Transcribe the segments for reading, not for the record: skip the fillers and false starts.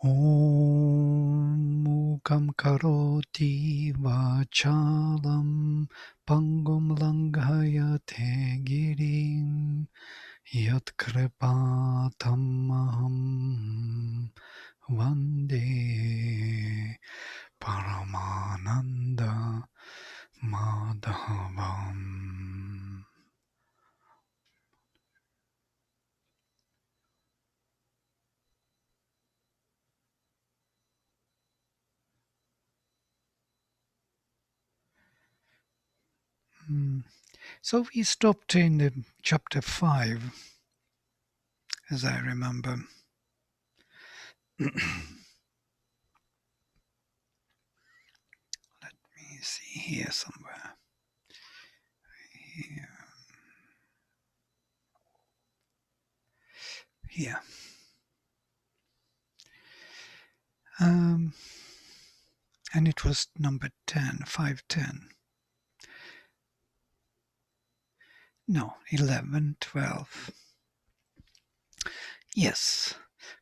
Om Mukam Karoti Vachalam Pangum Langhayate Girim Yat Kripatamaham Vande Paramananda Madhavam. So we stopped in chapter 5, as I remember. Let me see here somewhere. Here. And it was number 10, 510. No, 11, 12. Yes.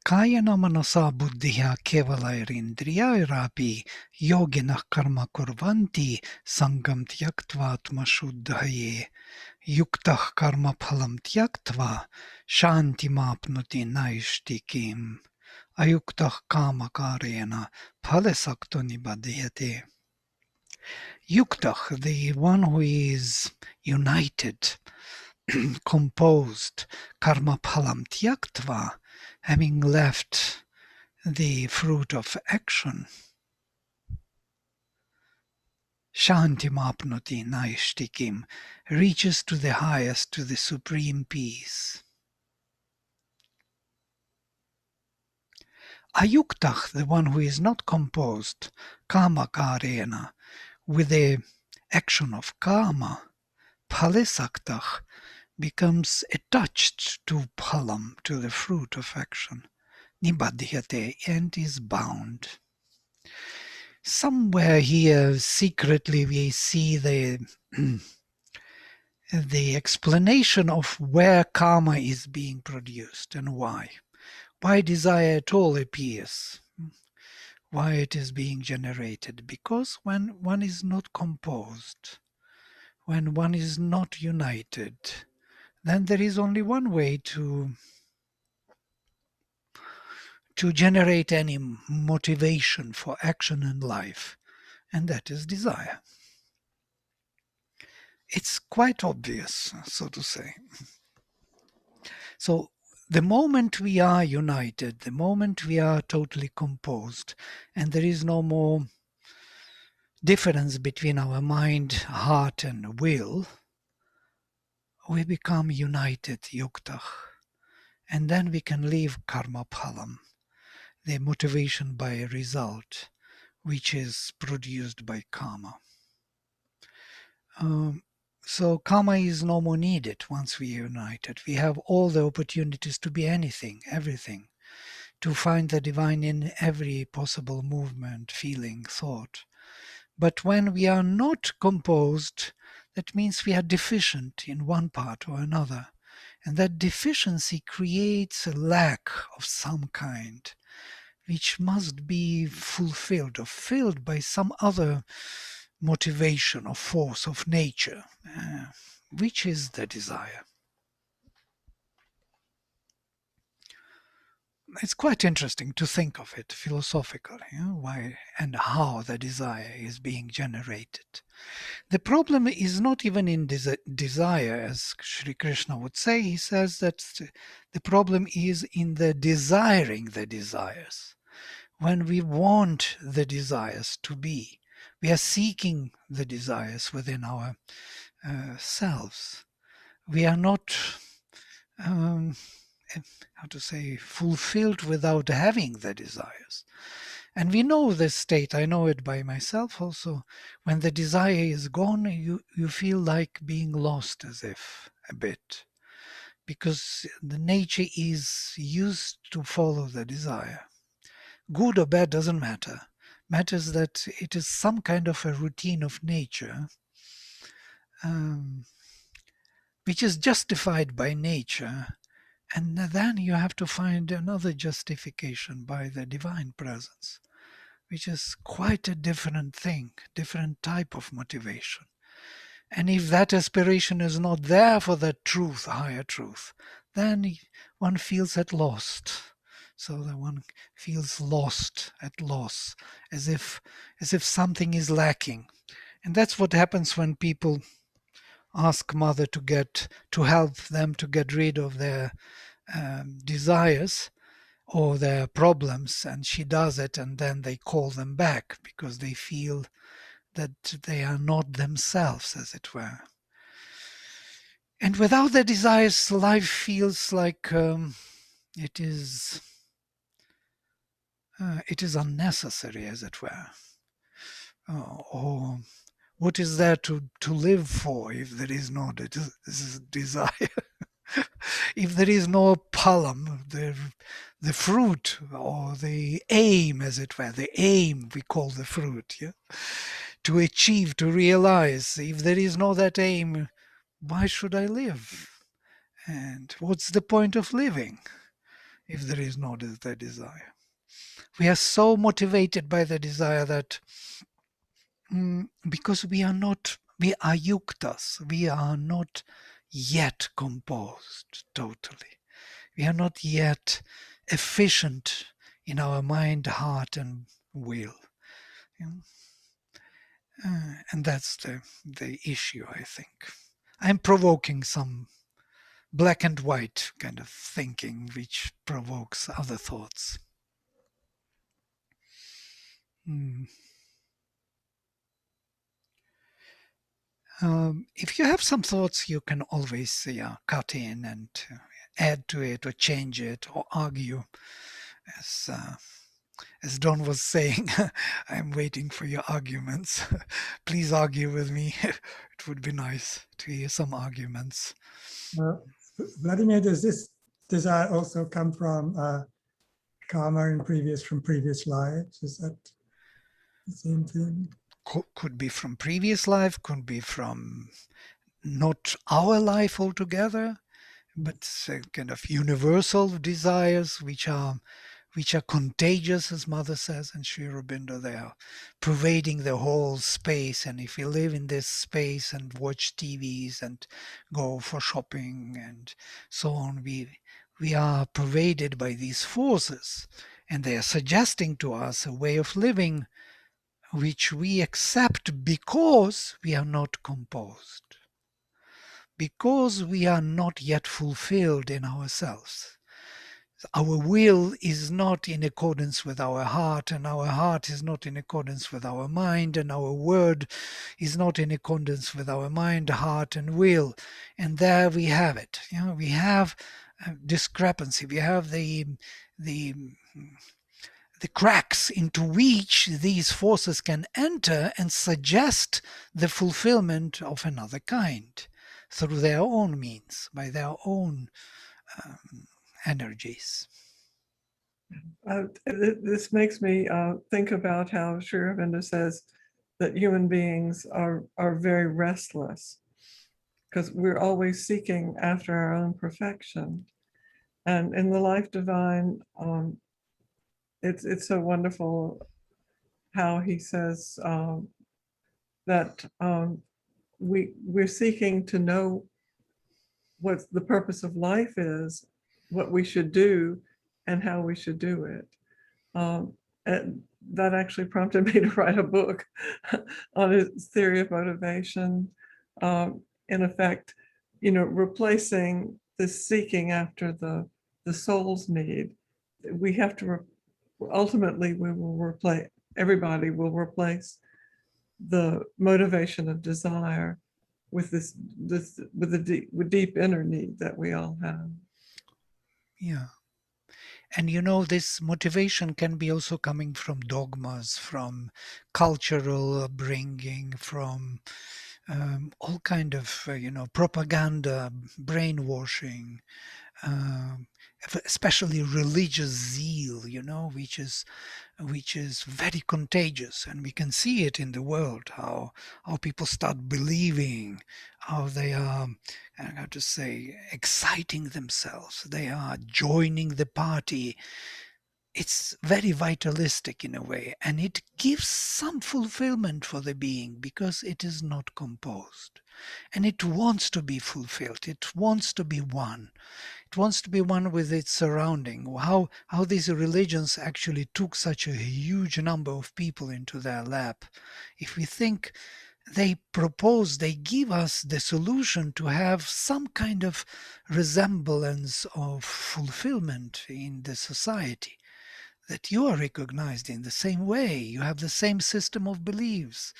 Kayana manasa buddhiya kevalairindrayairapi yoginah karma kurvanti sangam tyaktva atmashuddhaye yuktah karma phalam tyaktva shanti mapnuti naishtikim ayuktah kamakarena phalesakto nibadhyate. Yuktah, the one who is united, composed, karma phalam tyaktva, having left the fruit of action, shantim apnoti naishtikim, reaches to the highest, to the supreme peace. Ayuktah, the one who is not composed, kama karena, with the action of karma, phalesaktah, becomes attached to phalam, to the fruit of action, nibadhyate, and is bound. Somewhere here, secretly, we see the explanation of where karma is being produced and why. Why desire at all appears. Why it is being generated. Because when one is not composed, when one is not united, then there is only one way to generate any motivation for action in life, and that is desire. It's quite obvious, so to say. So the moment we are united, the moment we are totally composed, and there is no more difference between our mind, heart, and will, we become united, yuktah. And then we can leave karma phalam, the motivation by a result, which is produced by karma. So karma is no more needed once we are united. We have all the opportunities to be anything, everything, to find the divine in every possible movement, feeling, thought. But when we are not composed, that means we are deficient in one part or another. And that deficiency creates a lack of some kind, which must be fulfilled or filled by some other motivation or force of nature, which is the desire. It's quite interesting to think of it philosophically, why and how the desire is being generated. The problem is not even in desire, as Sri Krishna would say. He says that the problem is in the desiring the desires. When we want the desires to be, we are seeking the desires within our selves. We are not, fulfilled without having the desires. And we know this state. I know it by myself also. When the desire is gone, you feel like being lost, as if a bit, because the nature is used to follow the desire. Good or bad doesn't matter. Matters that it is some kind of a routine of nature, which is justified by nature, And then you have to find another justification by the divine presence, which is quite a different thing, different type of motivation. And if that aspiration is not there for that truth, higher truth, then one feels at lost. So that one feels lost, at loss, as if something is lacking. And that's what happens when people ask Mother to help them to get rid of their desires or their problems, and she does it, and then they call them back because they feel that they are not themselves, as it were. And without the desires, life feels like it is unnecessary, as it were. Or what is there to live for if there is no desire? If there is no palm, the fruit or the aim, as it were, the aim we call the fruit, yeah? To achieve, to realize, if there is no that aim, why should I live? And what's the point of living if there is no the desire? We are so motivated by the desire that because we are yuktas, we are not yet composed totally. We are not yet efficient in our mind, heart, and will. And that's the issue, I think. I'm provoking some black and white kind of thinking, which provokes other thoughts. If you have some thoughts, you can always cut in and add to it or change it or argue. As Don was saying, I'm waiting for your arguments. Please argue with me. It would be nice to hear some arguments. Vladimir, does this desire also come from karma from previous lives? Is that the same thing? Could be from previous life, could be from not our life altogether, but kind of universal desires which are contagious, as Mother says in Sri Aurobindo. They are pervading the whole space, and if we live in this space and watch TVs and go for shopping and so on, we are pervaded by these forces, and they are suggesting to us a way of living which we accept because we are not composed, because we are not yet fulfilled in ourselves. Our will is not in accordance with our heart, and our heart is not in accordance with our mind, and our word is not in accordance with our mind, heart, and will. And there we have it. We have discrepancy. We have the cracks into which these forces can enter and suggest the fulfillment of another kind through their own means, by their own energies. This makes me think about how Sri Aurobindo says that human beings are very restless because we're always seeking after our own perfection. And in the Life Divine, it's so wonderful how he says that we're seeking to know what the purpose of life is, what we should do, and how we should do it. And that actually prompted me to write a book on his theory of motivation. In effect, replacing the seeking after the soul's need. We have to ultimately we will replace, everybody will replace the motivation of desire with with deep inner need that we all have. Yeah. And this motivation can be also coming from dogmas, from cultural upbringing, from all kind of propaganda, brainwashing, um, especially religious zeal, which is very contagious, and we can see it in the world how people start believing, how they are, how to say, exciting themselves. They are joining the party. It's very vitalistic in a way, and it gives some fulfillment for the being because it is not composed, and it wants to be fulfilled. It wants to be one. It wants to be one with its surrounding. How these religions actually took such a huge number of people into their lap. If we think, they give us the solution to have some kind of resemblance of fulfillment in the society, that you are recognized in the same way, you have the same system of beliefs.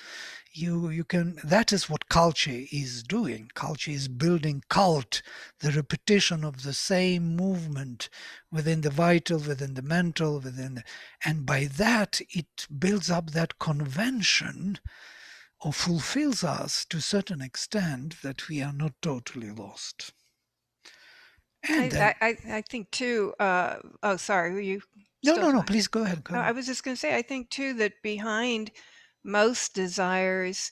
You can, that is what culture is doing. Culture is building cult, the repetition of the same movement within the vital, within the mental, and by that it builds up that convention, or fulfills us to a certain extent, that we are not totally lost. And then I think too, oh, sorry, were you no, still no, no, talking? please go ahead. No, I was just going to say, I think too that behind most desires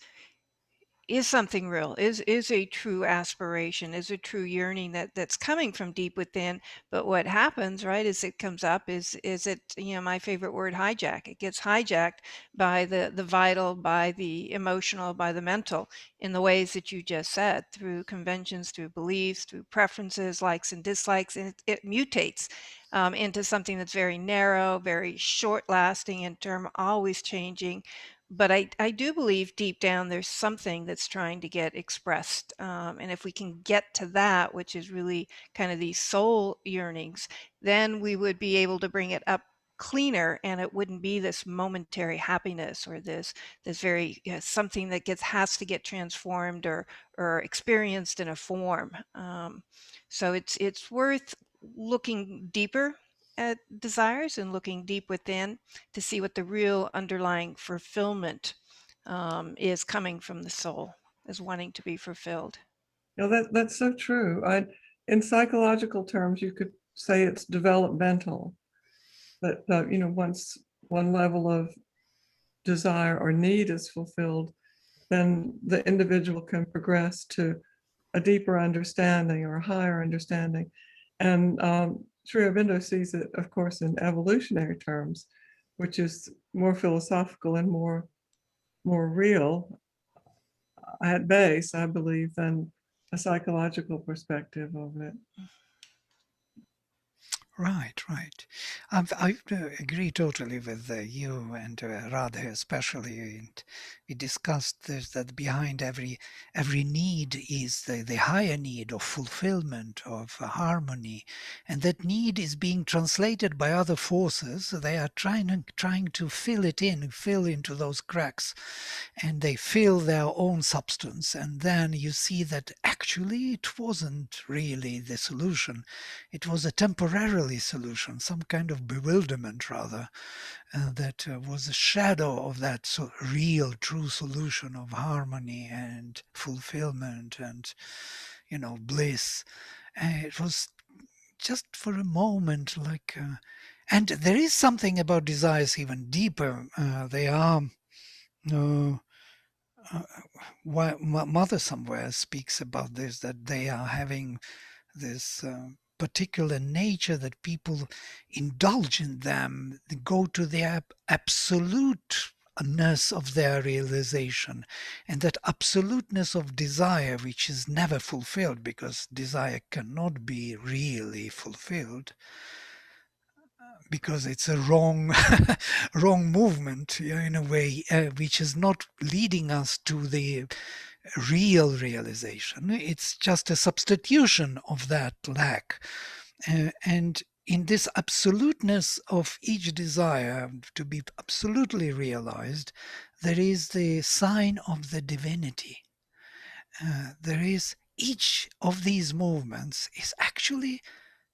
is something real, is a true aspiration, is a true yearning that's coming from deep within. But what happens, right, is it comes up, is it, my favorite word, hijack. It gets hijacked by the vital, by the emotional, by the mental, in the ways that you just said, through conventions, through beliefs, through preferences, likes and dislikes, and it mutates into something that's very narrow, very short lasting in term, always changing. But I do believe deep down there's something that's trying to get expressed. And if we can get to that, which is really kind of these soul yearnings, then we would be able to bring it up cleaner, and it wouldn't be this momentary happiness, or this very something that has to get transformed or experienced in a form. So it's worth looking deeper at desires and looking deep within to see what the real underlying fulfillment is coming from the soul, is wanting to be fulfilled. That's so true. In psychological terms, you could say it's developmental. That once one level of desire or need is fulfilled, then the individual can progress to a deeper understanding or a higher understanding. And Sri Aurobindo sees it, of course, in evolutionary terms, which is more philosophical and more real at base, I believe, than a psychological perspective of it. Right, right. I agree totally with you and Radha especially. And we discussed this, that behind every need is the higher need of fulfillment, of harmony, and that need is being translated by other forces. They are trying to fill into those cracks, and they fill their own substance. And then you see that actually it wasn't really the solution. It was a temporarily solution, some kind of bewilderment rather, that was a shadow of that real, true solution of harmony and fulfillment and, bliss. It was just for a moment, and there is something about desires even deeper. They are. Mother somewhere speaks about this, that they are having this particular nature, that people indulge in them, they go to the absoluteness of their realization, and that absoluteness of desire, which is never fulfilled, because desire cannot be really fulfilled, because it's a wrong wrong movement, in a way, which is not leading us to the real realization. It's just a substitution of that lack. And in this absoluteness of each desire to be absolutely realized, there is the sign of the divinity. There is, each of these movements is actually,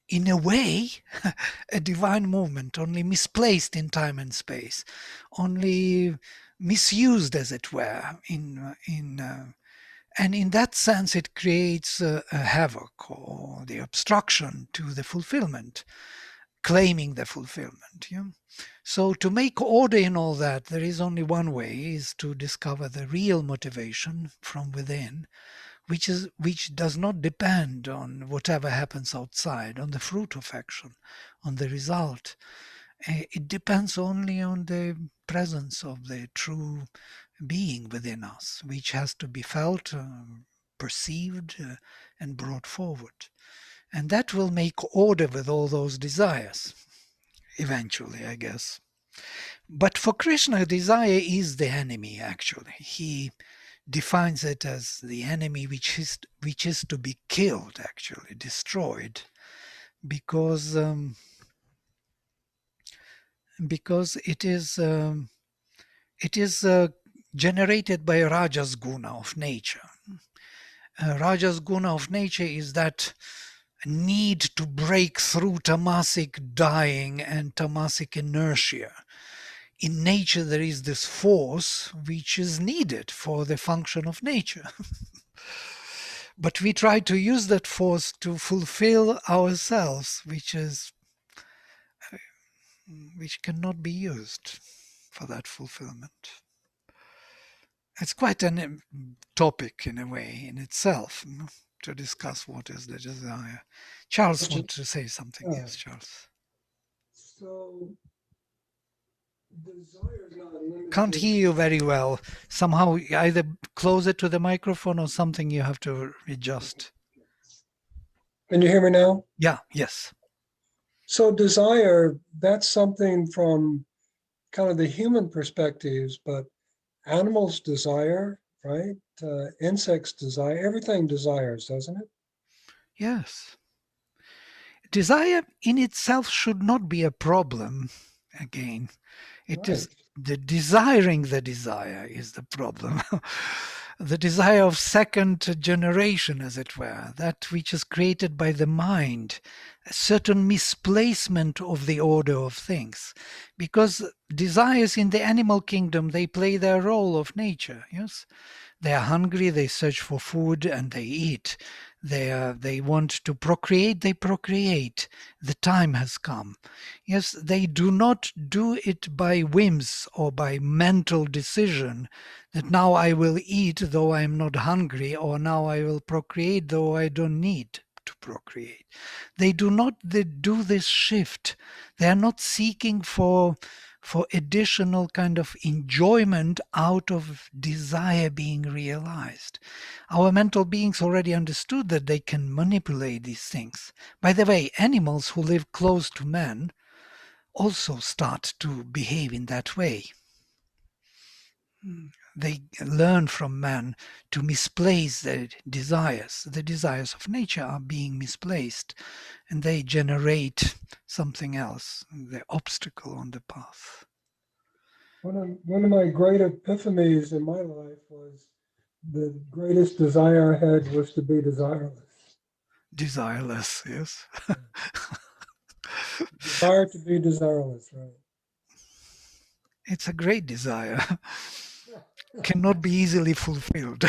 in a way, a divine movement, only misplaced in time and space, only misused, as it were, And in that sense, it creates a havoc or the obstruction to the fulfillment, claiming the fulfillment. Yeah? So to make order in all that, there is only one way, is to discover the real motivation from within, which does not depend on whatever happens outside, on the fruit of action, on the result. It depends only on the presence of the true being within us, which has to be felt, perceived, and brought forward. And that will make order with all those desires, eventually, I guess. But for Krishna, desire is the enemy, actually. He defines it as the enemy which is to be killed, actually, destroyed, because it is generated by Rajas guna of nature. Rajas guna of nature is that need to break through tamasic dying and tamasic inertia. In nature, there is this force which is needed for the function of nature. But we try to use that force to fulfill ourselves, which cannot be used for that fulfillment. It's quite a topic in a way in itself, to discuss what is the desire. Charles wants to say something. Yes, Charles. So desire is not limited. Can't hear you very well. Somehow either closer to the microphone or something you have to adjust. Can you hear me now? Yeah, yes. So desire, that's something from kind of the human perspectives, but animals desire, right? Insects desire, everything desires, doesn't it? Yes. Desire in itself should not be a problem, again. It is the desiring the desire is the problem. The desire of second generation, as it were, that which is created by the mind, a certain misplacement of the order of things. Because desires in the animal kingdom, they play their role of nature, yes? They are hungry, they search for food, and they eat. They want to procreate, they procreate. The time has come. Yes, they do not do it by whims or by mental decision that now I will eat though I am not hungry, or now I will procreate though I don't need to procreate. They do not do this shift. They are not seeking for additional kind of enjoyment out of desire being realized. Our mental beings already understood that they can manipulate these things. By the way, animals who live close to man also start to behave in that way. They learn from man to misplace their desires. The desires of nature are being misplaced, and they generate something else, the obstacle on the path. One of my great epiphanies in my life was the greatest desire I had was to be desireless. Desireless, yes. Desire to be desireless, right? It's a great desire. Cannot be easily fulfilled.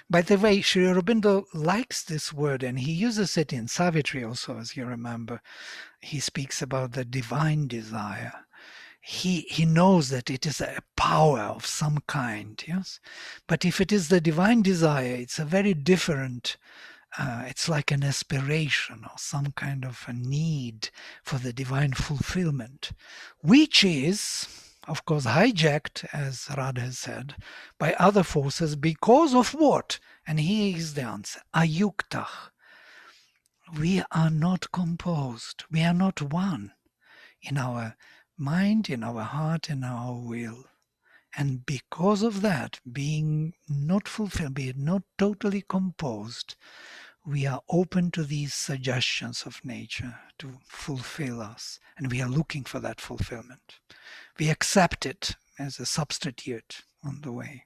By the way, Sri Aurobindo likes this word, and he uses it in Savitri also, as you remember. He speaks about the divine desire. He knows that it is a power of some kind, yes? But if it is the divine desire, it's a very different, it's like an aspiration or some kind of a need for the divine fulfillment, which is, of course, hijacked, as Radha has said, by other forces because of what? And here is the answer, ayuktah. We are not composed. We are not one in our mind, in our heart, in our will. And because of that, being not fulfilled, being not totally composed, we are open to these suggestions of nature to fulfill us. And we are looking for that fulfillment. We accept it as a substitute on the way.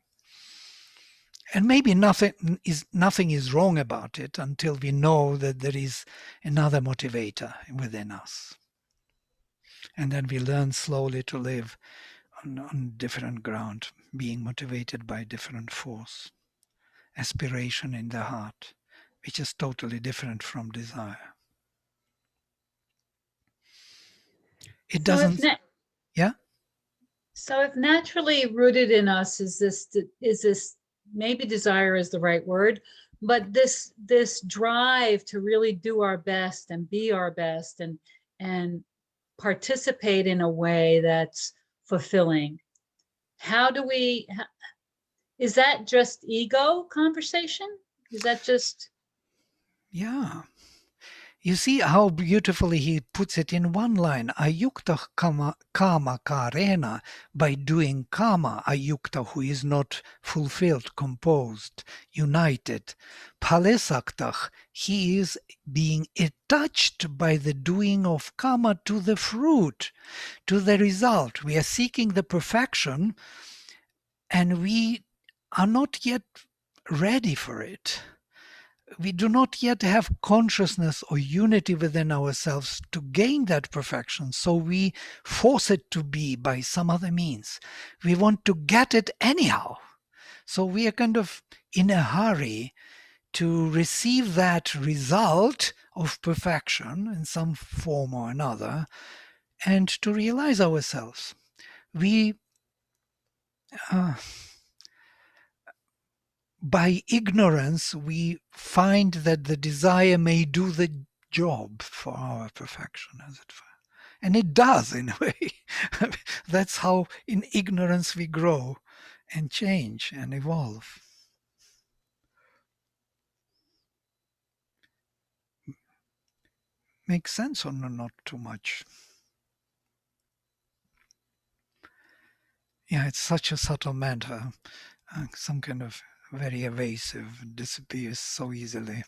And maybe nothing is wrong about it until we know that there is another motivator within us. And then we learn slowly to live on different ground, being motivated by different force, aspiration in the heart, which is totally different from desire. It So doesn't, yeah? So if naturally rooted in us is this maybe desire is the right word, but this drive to really do our best and be our best and participate in a way that's fulfilling. How do we, is that just ego conversation? Is that just, Yeah. You see how beautifully he puts it in one line. Ayukta kama karena, by doing kama, ayukta, who is not fulfilled, composed, united. Palesaktach, he is being attached by the doing of kama to the fruit, to the result. We are seeking the perfection and we are not yet ready for it. We do not yet have consciousness or unity within ourselves to gain that perfection, so we force it to be by some other means. We want to get it anyhow. So we are kind of in a hurry to receive that result of perfection in some form or another and to realize ourselves. We by ignorance, we find that the desire may do the job for our perfection, as it were. And it does, in a way. That's how in ignorance we grow and change and evolve. Makes sense or not too much? Yeah, it's such a subtle matter. Some kind of very evasive, disappears so easily.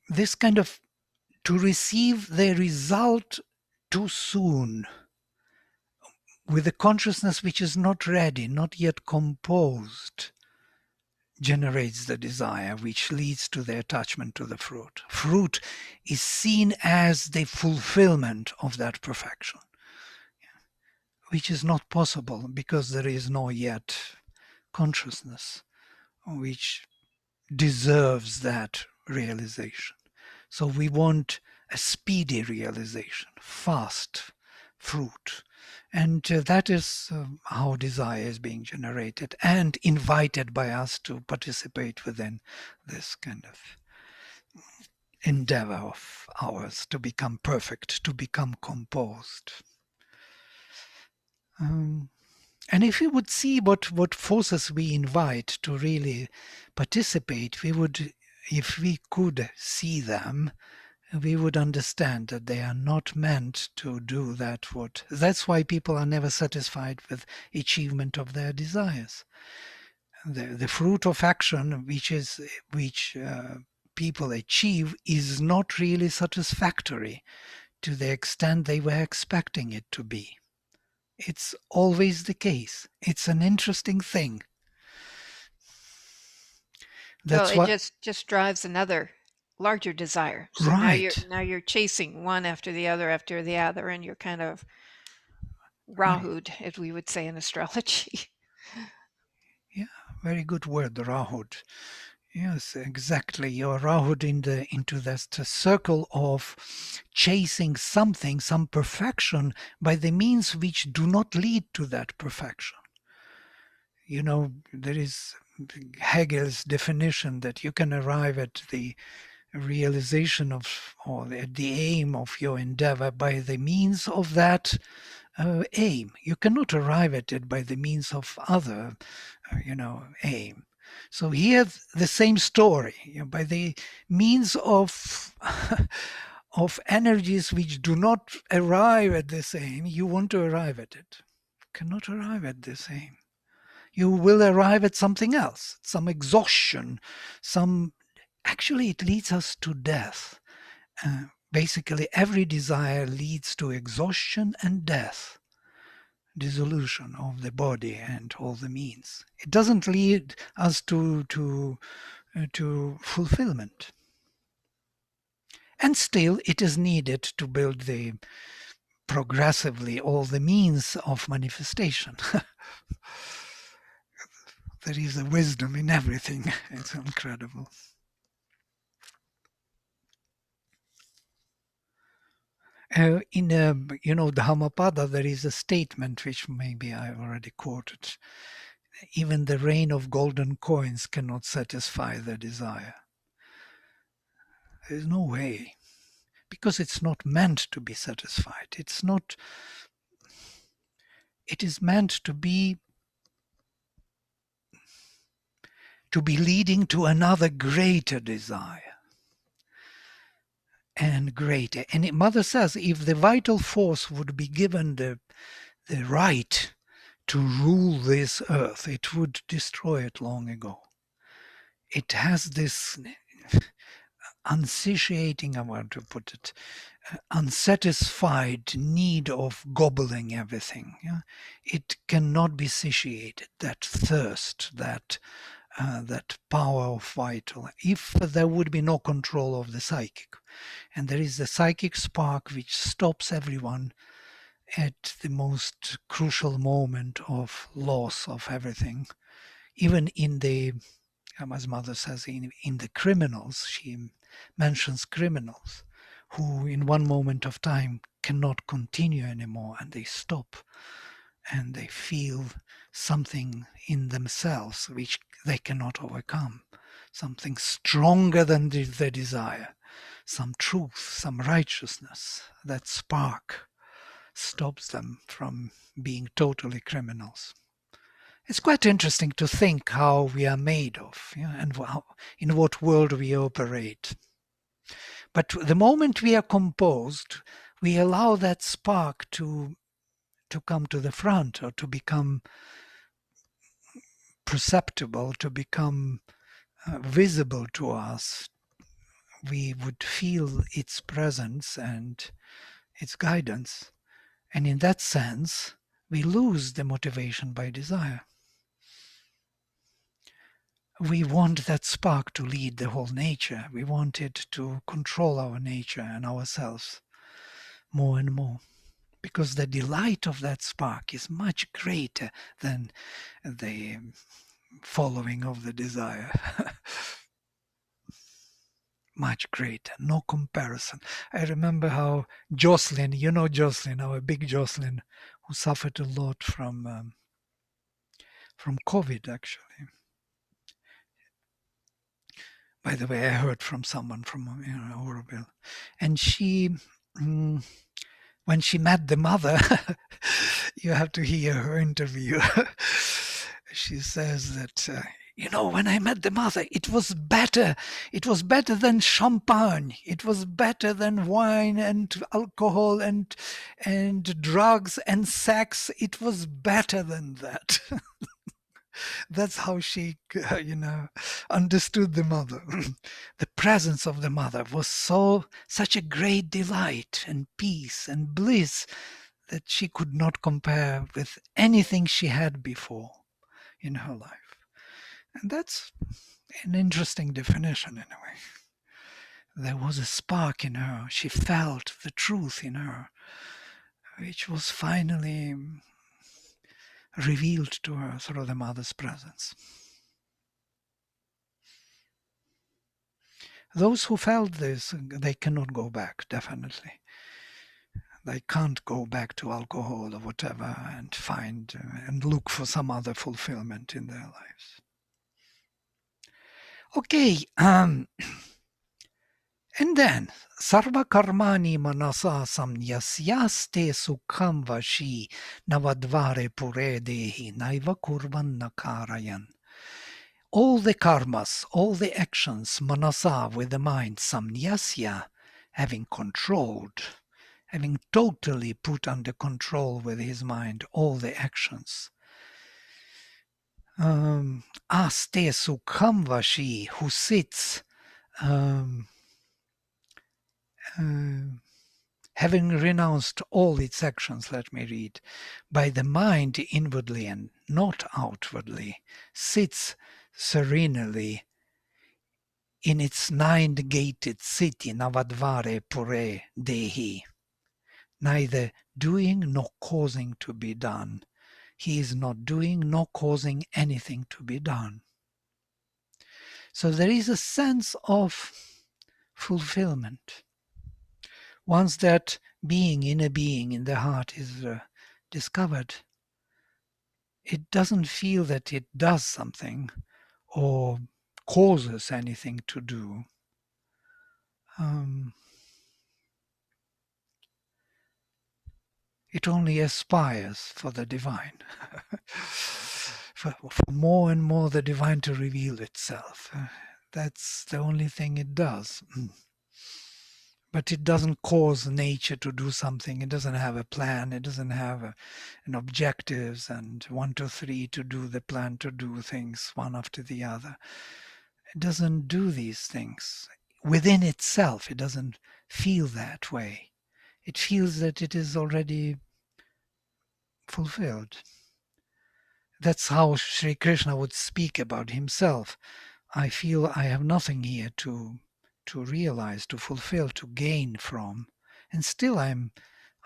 This kind of to receive the result too soon, with a consciousness which is not ready, not yet composed, generates the desire which leads to the attachment to the fruit. Fruit is seen as the fulfillment of that perfection, which is not possible because there is no yet consciousness which deserves that realization. So we want a speedy realization, fast fruit. And that is how desire is being generated and invited by us to participate within this kind of endeavor of ours to become perfect, to become composed. And if we would see what forces we invite to really participate, we would, if we could see them, we would understand that they are not meant to do that. That's why people are never satisfied with achievement of their desires. The fruit of action which people achieve is not really satisfactory to the extent they were expecting it to be. It's always the case. It's an interesting thing. That's Well, it what, just drives another larger desire. So right, now you're chasing one after the other, and you're kind of right. rahu'd, as we would say in astrology. Yeah, very good word, rahud. Yes, exactly. You're rahud into that circle of chasing something, some perfection, by the means which do not lead to that perfection. You know, there is Hegel's definition that you can arrive at the realization of, or at the aim of your endeavor by the means of that aim. You cannot arrive at it by the means of other, aim. So here, the same story, by the means of of energies which do not arrive at this aim, you want to arrive at it. You cannot arrive at this aim. You will arrive at something else, some exhaustion, actually it leads us to death. Basically, every desire leads to exhaustion and death, dissolution of the body and all the means. It doesn't lead us to fulfillment. And still, it is needed to build the progressively all the means of manifestation. There is a wisdom in everything. It's incredible. In Dhammapada, there is a statement which maybe I already quoted. Even the rain of golden coins cannot satisfy the desire. There is no way, because it's not meant to be satisfied. It's not. It is meant to be leading to another greater desire. And greater. And Mother says, if the vital force would be given the right to rule this earth, it would destroy it long ago. It has this unsatiating, I want to put it, unsatisfied need of gobbling everything. Yeah? It cannot be satiated, that thirst, that power of vital, if there would be no control of the psychic. And there is the psychic spark which stops everyone at the most crucial moment of loss of everything. Even in the, as Mother says, in the criminals, she mentions criminals who in one moment of time cannot continue anymore, and they stop and they feel something in themselves which they cannot overcome, something stronger than the desire, some truth, some righteousness. That spark stops them from being totally criminals. It's quite interesting to think how we are made of, and in what world we operate. But the moment we are composed, we allow that spark to come to the front, or to become perceptible, to become visible to us. We would feel its presence and its guidance. And in that sense, we lose the motivation by desire. We want that spark to lead the whole nature. We want it to control our nature and ourselves more and more, because the delight of that spark is much greater than the following of the desire. Much greater, no comparison. I remember how Jocelyn, Jocelyn, our big Jocelyn, who suffered a lot from COVID, actually. By the way, I heard from someone from Oroville, and she, when she met the mother, you have to hear her interview. She says that, when I met the mother, it was better. It was better than champagne. It was better than wine and alcohol and drugs and sex. It was better than that. That's how she, understood the mother. The presence of the mother was such a great delight and peace and bliss that she could not compare with anything she had before in her life. And that's an interesting definition in a way. There was a spark in her. She felt the truth in her, which was finally revealed to her through the mother's presence. Those who felt this, they cannot go back, definitely. They can't go back to alcohol or whatever and find and look for some other fulfillment in their lives. Okay, and then sarva karmani manasa samnyasyaste sukham vashi navadvare pure dehi naiva kurvan nakarayan. All the karmas, all the actions, manasa with the mind, samnyasya, having controlled, having totally put under control with his mind all the actions. Aste sukham vashi, who sits having renounced all its actions, let me read, by the mind inwardly and not outwardly, sits serenely in its nine-gated city, Navadvare Pure Dehi. neither doing nor causing to be done. He is not doing nor causing anything to be done. So there is a sense of fulfillment. Once that inner being in the heart is discovered, it doesn't feel that it does something or causes anything to do. It only aspires for the divine, for more and more the divine to reveal itself. That's the only thing it does. But it doesn't cause nature to do something. It doesn't have a plan. It doesn't have an objectives and 1, 2, 3 to do the plan to do things one after the other. It doesn't do these things. Within itself, it doesn't feel that way. It feels that it is already fulfilled. That's how Sri Krishna would speak about himself. I feel I have nothing here to realize, to fulfill, to gain from, and still I'm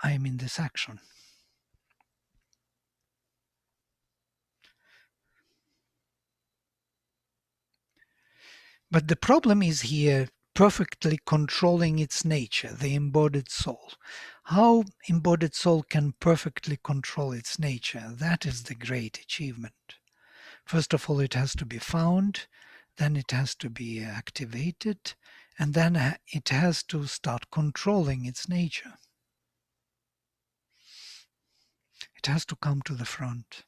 in this action. But the problem is here perfectly controlling its nature, the embodied soul. How embodied soul can perfectly control its nature, that is the great achievement. First of all, it has to be found, then it has to be activated, and then it has to start controlling its nature. It has to come to the front.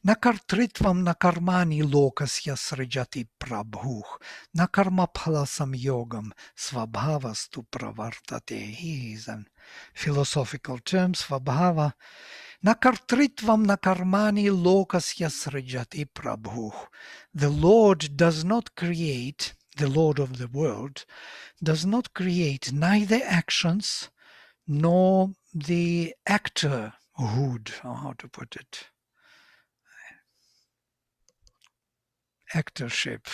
Na kartritvam na karmani lokasya srijati prabhuh, na karma phalasam yogam svabhavastu pravartate. He is in philosophical terms, svabhava. Na kartritvam na karmani lokasya srijati prabhuh. The Lord does not create, the Lord of the world, does not create neither actions nor the actorhood, or how to put it, actorship,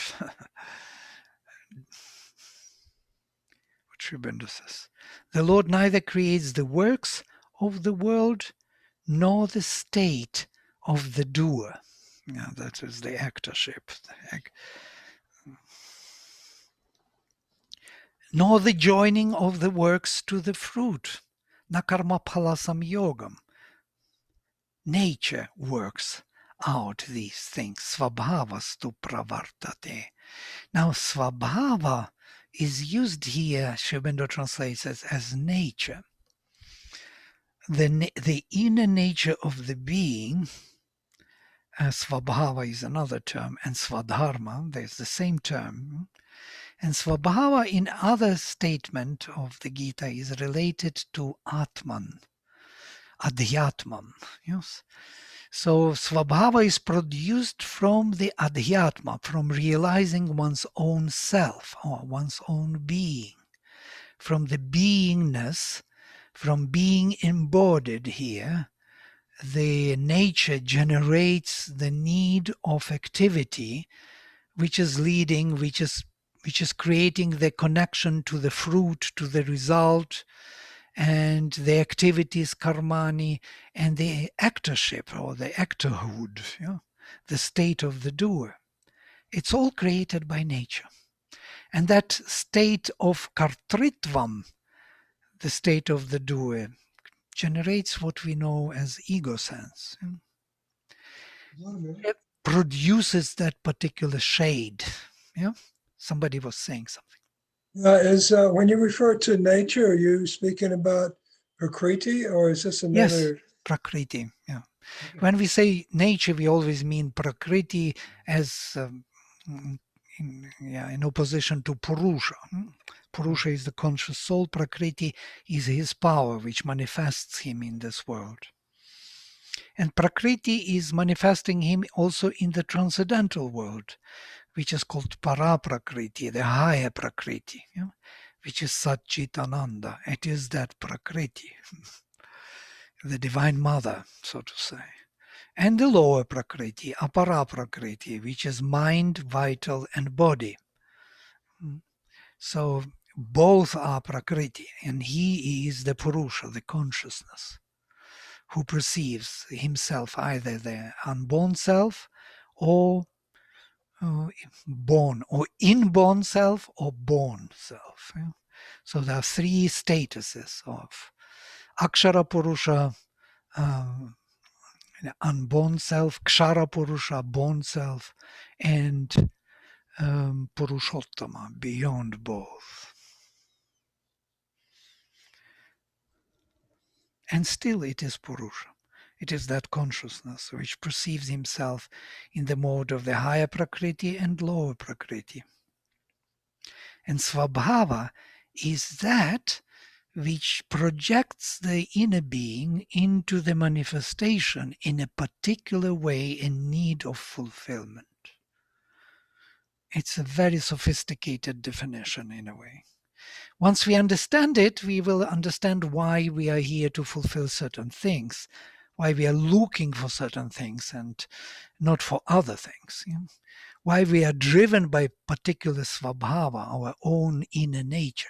which says. The Lord neither creates the works of the world nor the state of the doer. Yeah, that is the actorship. Nor the joining of the works to the fruit. Na karma phalasam yogam. Nature works out these things. Svabhavastu pravartate. Now, svabhava is used here, Sri Aurobindo translates it as nature. The inner nature of the being, svabhava is another term, and swadharma, there's the same term. And svabhava in other statement of the Gita is related to Atman, Adhyatman. Yes. So svabhava is produced from the adhyatma, from realizing one's own self or one's own being, from the beingness, from being embodied here. The nature generates the need of activity, which is leading, which is creating the connection to the fruit, to the result, and the activities, karmani, and the actorship or the actorhood, the state of the doer. It's all created by nature. And that state of kartritvam, the state of the doer, generates what we know as ego sense. It produces that particular shade. Yeah, somebody was saying something. When you refer to nature, are you speaking about Prakriti, or is this another? Yes, Prakriti. Yeah. Okay. When we say nature, we always mean Prakriti as in opposition to Purusha. Purusha is the conscious soul. Prakriti is his power, which manifests him in this world. And Prakriti is manifesting him also in the transcendental world, which is called Paraprakriti, the higher Prakriti, which is Satchitananda. It is that Prakriti, the Divine Mother, so to say. And the lower Prakriti, Aparaprakriti, which is mind, vital, and body. So Both are Prakriti, and he is the Purusha, the consciousness, who perceives himself, either the unborn self or born, or inborn self or born self. Yeah? So there are three statuses of Akshara Purusha, unborn self, Kshara Purusha, born self, and Purushottama, beyond both. And still it is Purusha. It is that consciousness which perceives himself in the mode of the higher Prakriti and lower Prakriti. And Svabhava is that which projects the inner being into the manifestation in a particular way in need of fulfillment. It's a very sophisticated definition in a way. Once we understand it, we will understand why we are here to fulfill certain things, why we are looking for certain things and not for other things. You know? Why we are driven by particular svabhava, our own inner nature.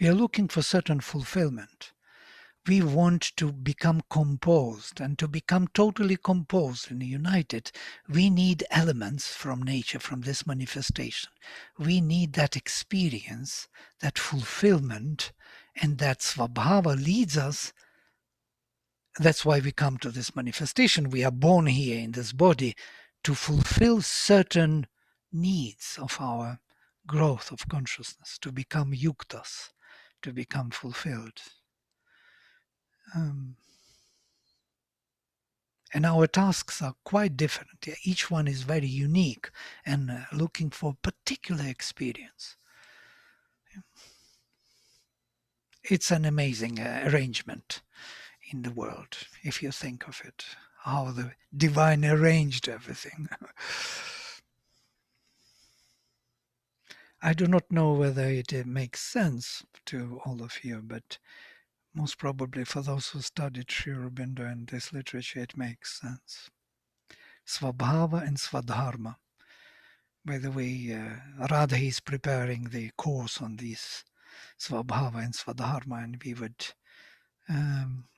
We are looking for certain fulfillment. We want to become composed, and to become totally composed and united, we need elements from nature, from this manifestation. We need that experience, that fulfillment, and that svabhava leads us. That's why we come to this manifestation. We are born here in this body to fulfill certain needs of our growth of consciousness, to become yuktas, to become fulfilled. And our tasks are quite different. Each one is very unique and looking for particular experience. It's an amazing arrangement in the world, if you think of it, how the divine arranged everything. I do not know whether it makes sense to all of you, but most probably for those who studied Sri Aurobindo and this literature, it makes sense. Svabhava and Svadharma. By the way, Radha is preparing the course on these Svabhava and Svadharma, and we would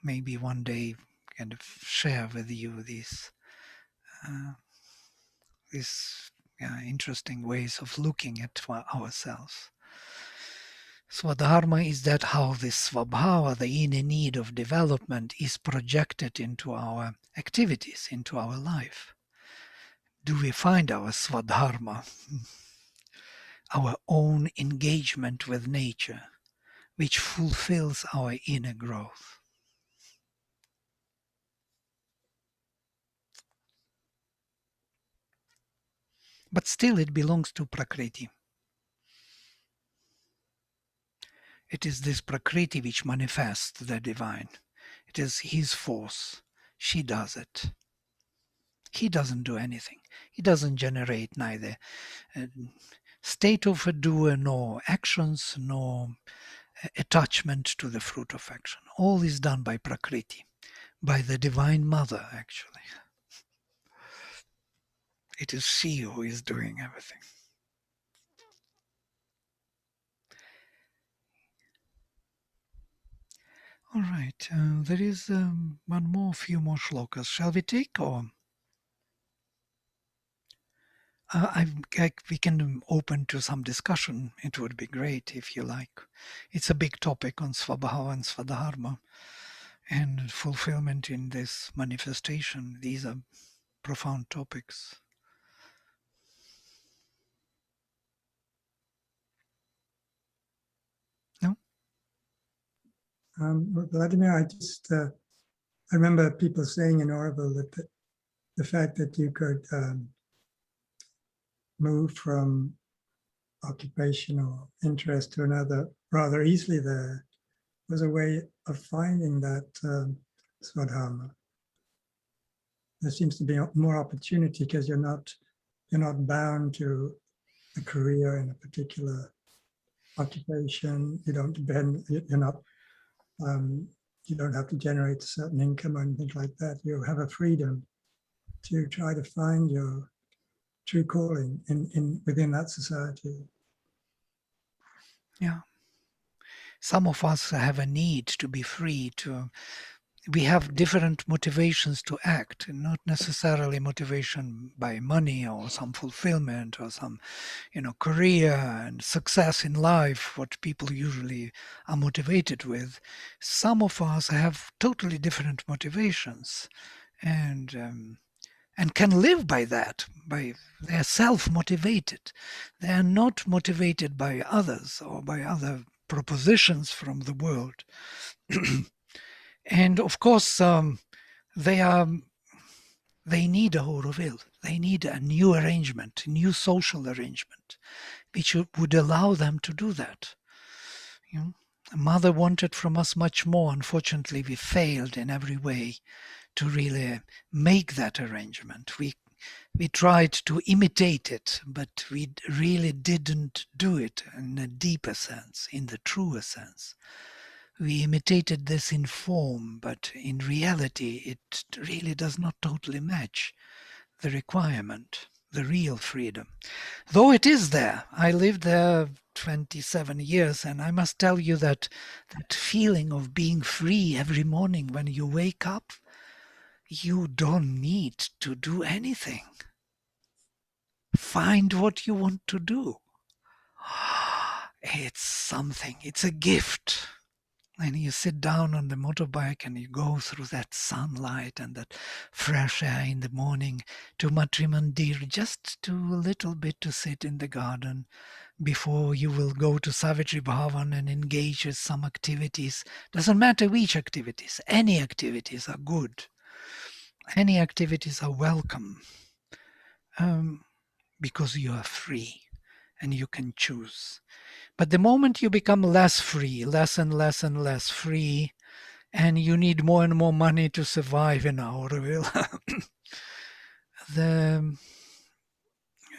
maybe one day kind of share with you these interesting ways of looking at ourselves. Swadharma is that how this Svabhava, the inner need of development, is projected into our activities, into our life. Do we find our Swadharma, our own engagement with nature, which fulfills our inner growth? But still it belongs to Prakriti. It is this Prakriti which manifests the divine. It is his force. She does it. He doesn't do anything. He doesn't generate neither state of a doer, nor actions, nor attachment to the fruit of action. All is done by Prakriti, by the Divine Mother, actually. It is she who is doing everything. All right, there is few more shlokas. Shall we take, or we can open to some discussion? It would be great if you like. It's a big topic on Svabhava and Svadharma and fulfillment in this manifestation. These are profound topics. No? Vladimir, I remember people saying in Oroville that the fact that you could move from occupational interest to another rather easily there was a way of finding that Swadharma. There seems to be more opportunity because you're not bound to a career in a particular occupation. You don't depend. You're not. You don't have to generate a certain income or anything like that. You have a freedom to try to find your true calling in within that society. Yeah. Some of us have a need to be free, we have different motivations to act, not necessarily motivation by money or some fulfillment or some, career and success in life, what people usually are motivated with. Some of us have totally different motivations and can live by that, they're self-motivated. They are not motivated by others or by other propositions from the world. And of course, they need a whole will. They need a new arrangement, a new social arrangement, which would allow them to do that. Mother wanted from us much more. Unfortunately, we failed in every way to really make that arrangement. We tried to imitate it, but we really didn't do it in a deeper sense, in the truer sense. We imitated this in form, but in reality, it really does not totally match the requirement, the real freedom. Though it is there. I lived there 27 years, and I must tell you that feeling of being free every morning when you wake up, you don't need to do anything. Find what you want to do. It's something, it's a gift. And you sit down on the motorbike and you go through that sunlight and that fresh air in the morning to Matrimandir, just to a little bit to sit in the garden before you will go to Savitri Bhavan and engage with some activities. Doesn't matter which activities, any activities are good. Any activities are welcome because you are free and you can choose. But the moment you become less free, less and less and less free, and you need more and more money to survive in Auroville,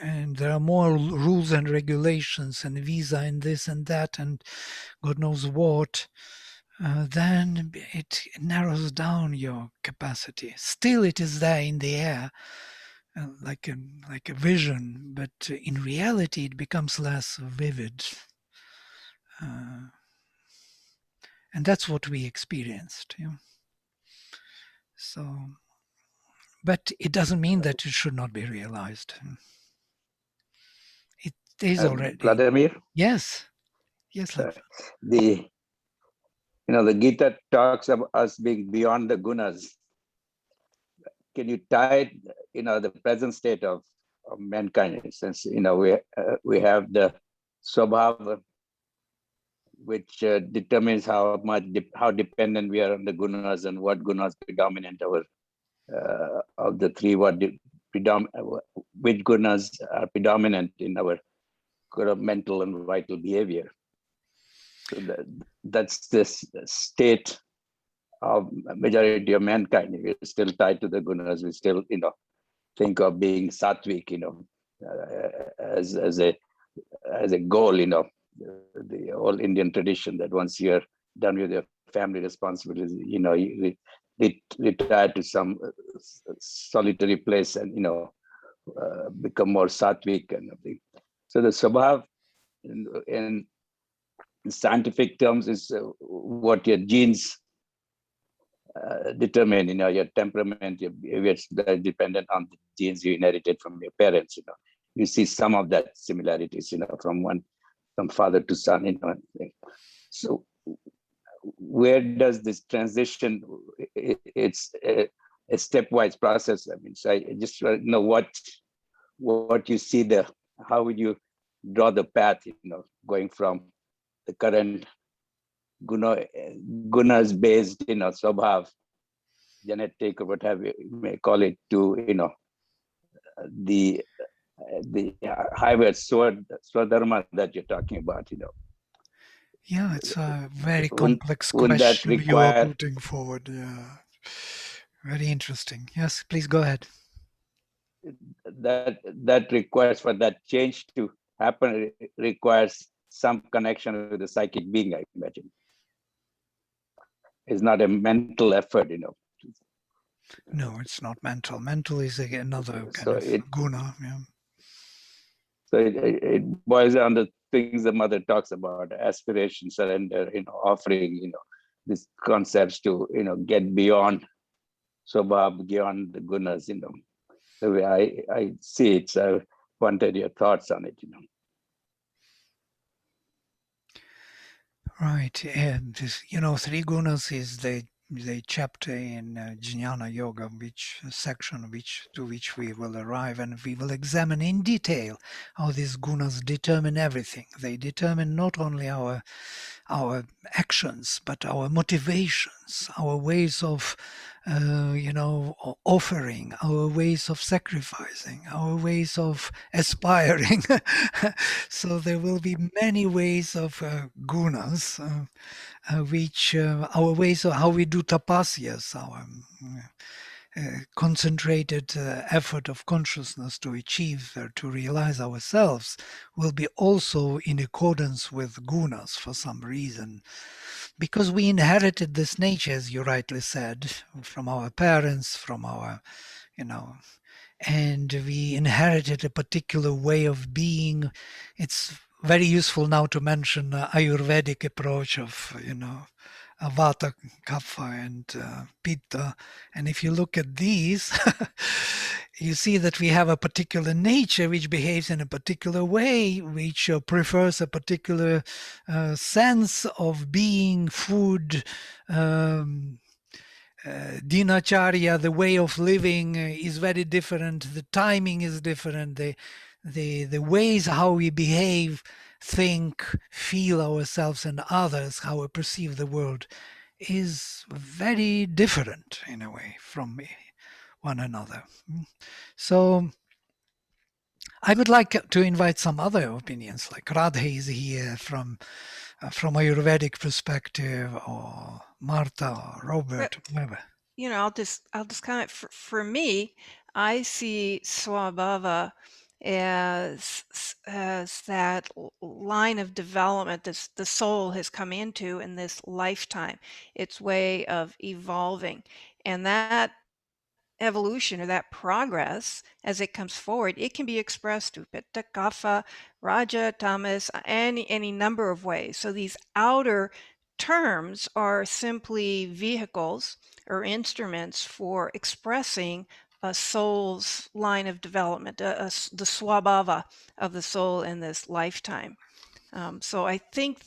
and there are more rules and regulations and visa and this and that and God knows what, then it narrows down your capacity. Still it is there in the air, like a vision, but in reality it becomes less vivid. And that's what we experienced. So, but it doesn't mean that it should not be realized. It is already. Vladimir, Yes. Yes. the Gita talks about us being beyond the gunas. Can you tie the present state of mankind, since we have the swabhava, which determines how dependent we are on the gunas and what gunas predominant of the three, which gunas are predominant in our mental and vital behavior. So that's this state of majority of mankind. We're still tied to the gunas. We still think of being sattvic as a goal. The old Indian tradition that once you're done with your family responsibilities, you retire to some solitary place and become more sattvic kind of thing. So the swabhav in scientific terms is what your genes determine. Your temperament, your behavior is dependent on the genes you inherited from your parents. You see some of that similarities from father to son. So where does this transition? It's a stepwise process. So I just want to know what you see there. How would you draw the path? Going from the current gunas based, swabhav, genetic or what have you may call it, to the higher swadharma that you're talking about. Yeah, it's a very complex wouldn't that question you are require putting forward. Yeah, very interesting. Yes, please go ahead. that requires, for that change to happen, it requires some connection with the psychic being, I imagine. It's not a mental effort. No, it's not mental. Mental is another kind So of guna. Yeah. So it boils down to things the mother talks about: aspiration, surrender, offering, these concepts to, get beyond Swabhav, beyond the gunas, the way I see it. So I wanted your thoughts on it, Right. And this, three gunas is the chapter in Jnana Yoga, which section to which we will arrive, and we will examine in detail how these gunas determine everything. They determine not only our actions, but our motivations, our ways of offering, our ways of sacrificing, our ways of aspiring. So there will be many ways of gunas, which our ways of how we do tapasyas, our concentrated effort of consciousness to achieve or to realize ourselves will be also in accordance with gunas for some reason. Because we inherited this nature, as you rightly said, from our parents, from our, and we inherited a particular way of being. It's very useful now to mention Ayurvedic approach of, Vata, Kapha, and Pitta. And if you look at these, you see that we have a particular nature which behaves in a particular way, which prefers a particular sense of being, food, dinacharya, the way of living is very different. The timing is different. The ways how we behave, think, feel ourselves and others, how we perceive the world, is very different in a way from one another. So I would like to invite some other opinions, like Radhe is here from Ayurvedic perspective, or Martha, or Robert, whoever. I'll just comment. For me, I see Swabhava as that line of development that the soul has come into in this lifetime, its way of evolving, and that evolution or that progress as it comes forward, it can be expressed through Pitta, Kapha, Raja, Tamas, any number of ways. So these outer terms are simply vehicles or instruments for expressing a soul's line of development, the swabhava of the soul in this lifetime. So I think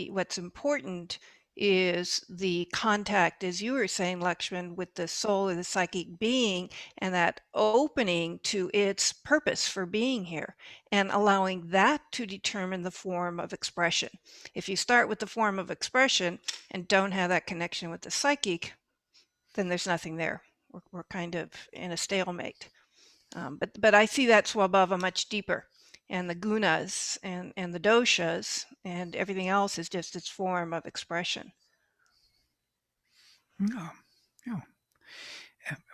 what's important is the contact, as you were saying, Lakshman, with the soul or the psychic being, and that opening to its purpose for being here, and allowing that to determine the form of expression. If you start with the form of expression and don't have that connection with the psychic, then there's nothing there. We're kind of in a stalemate. But I see that Swabhava much deeper. And the gunas and the doshas and everything else is just its form of expression. Yeah.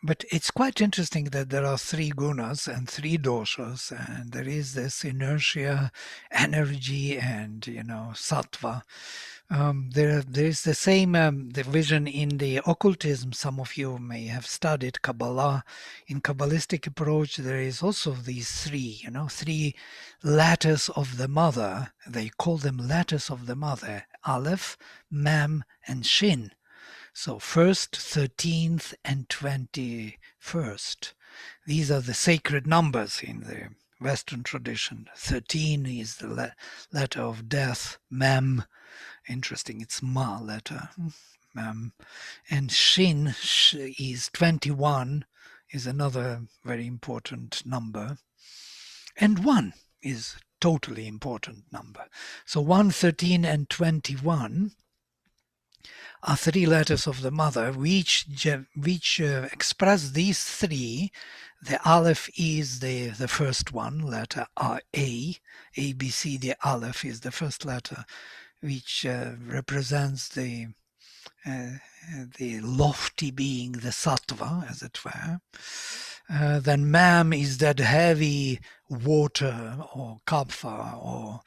But it's quite interesting that there are three gunas and three doshas, and there is this inertia, energy, and sattva. There is the same division in the occultism. Some of you may have studied Kabbalah. In Kabbalistic approach, there is also these three, three letters of the mother. They call them letters of the mother: Aleph, Mem, and Shin. So 1st, 13th, and 21st. These are the sacred numbers in the Western tradition. 13 is the letter of death, Mem. Interesting, it's Ma letter, Mem. And Shin is 21, is another very important number. And 1 is totally important number. So 1, 13, and 21 are three letters of the mother, which express these three. The Aleph is the first one, letter A, B, C. The Aleph is the first letter, which represents the lofty being, the sattva, as it were. Then Mem is that heavy water, or kapha, or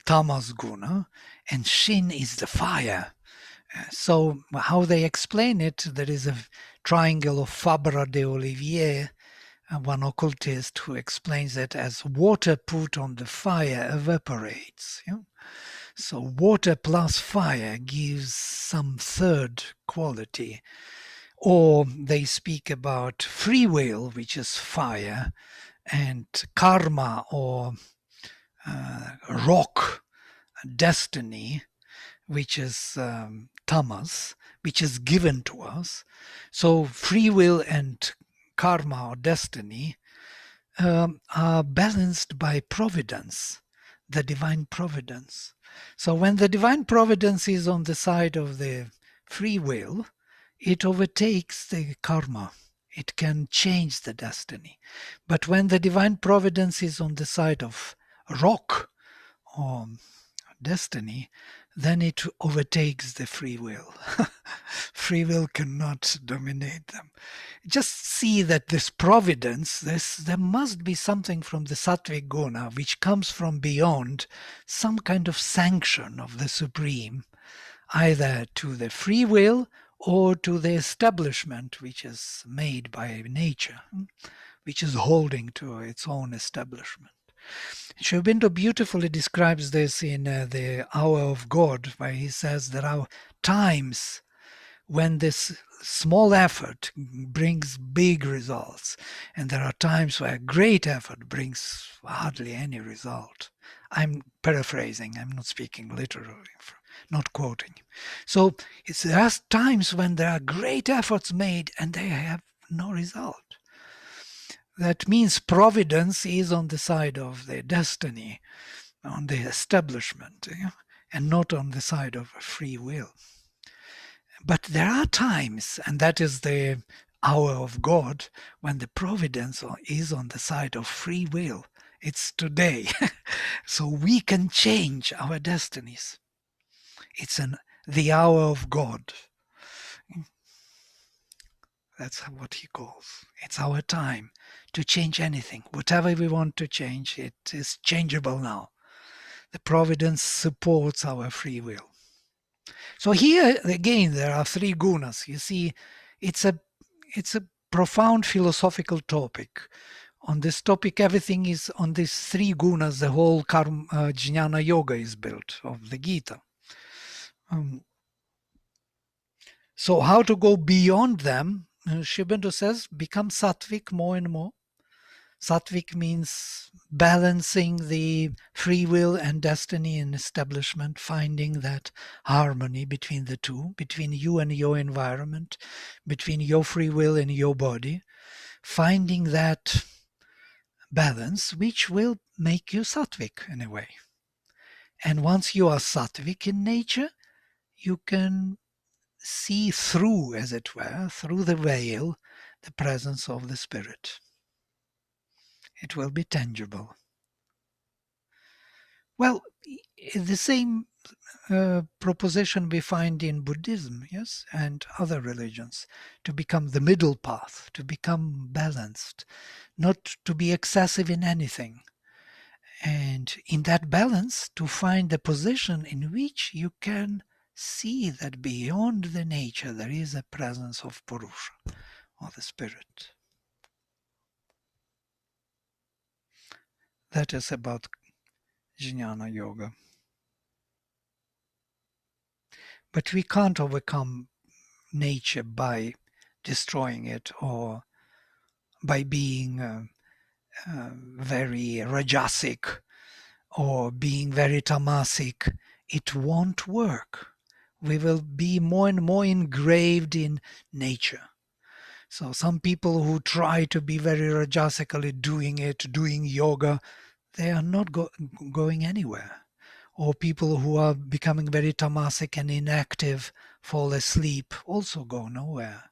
tamas guna, and Shin is the fire. So how they explain it, there is a triangle of Fabre d'Olivier, one occultist who explains it as water put on the fire evaporates. You know? So water plus fire gives some third quality. Or they speak about free will, which is fire, and karma or rock, destiny, which is tamas, which is given to us. So free will and karma or destiny are balanced by providence, the divine providence. So when the divine providence is on the side of the free will, it overtakes the karma. It can change the destiny. But when the divine providence is on the side of rock or destiny, then it overtakes the free will. Free will cannot dominate them. Just see that this providence, there must be something from the sattvic guna which comes from beyond, some kind of sanction of the supreme, either to the free will or to the establishment which is made by nature, which is holding to its own establishment. Sri Aurobindo beautifully describes this in The Hour of God, where he says there are times when this small effort brings big results, and there are times where great effort brings hardly any result. I'm paraphrasing, I'm not speaking literally, not quoting. So there are times when there are great efforts made and they have no result. That means providence is on the side of the destiny, on the establishment, and not on the side of free will. But there are times, and that is the hour of God, when the providence is on the side of free will. It's today. So we can change our destinies. It's the hour of God. That's what he calls. It's our time to change anything. Whatever we want to change, it is changeable now. The providence supports our free will. So here again, there are three gunas. You see, it's a profound philosophical topic. On this topic, everything is on these three gunas. The whole jnana yoga is built of the Gita. So how to go beyond them? Sri Aurobindo says, become sattvic more and more. Sattvic means balancing the free will and destiny and establishment, finding that harmony between the two, between you and your environment, between your free will and your body, finding that balance, which will make you sattvic in a way. And once you are sattvic in nature, you can see through, as it were, through the veil, the presence of the spirit. It will be tangible. Well, the same proposition we find in Buddhism, yes, and other religions, to become the middle path, to become balanced, not to be excessive in anything. And in that balance, to find the position in which you can see that beyond the nature there is a presence of Purusha, or the spirit. That is about Jnana Yoga. But we can't overcome nature by destroying it or by being very rajasic or being very tamasic. It won't work. We will be more and more engraved in nature. So some people who try to be very rajasically doing yoga, they are not going anywhere. Or people who are becoming very tamasic and inactive, fall asleep, also go nowhere.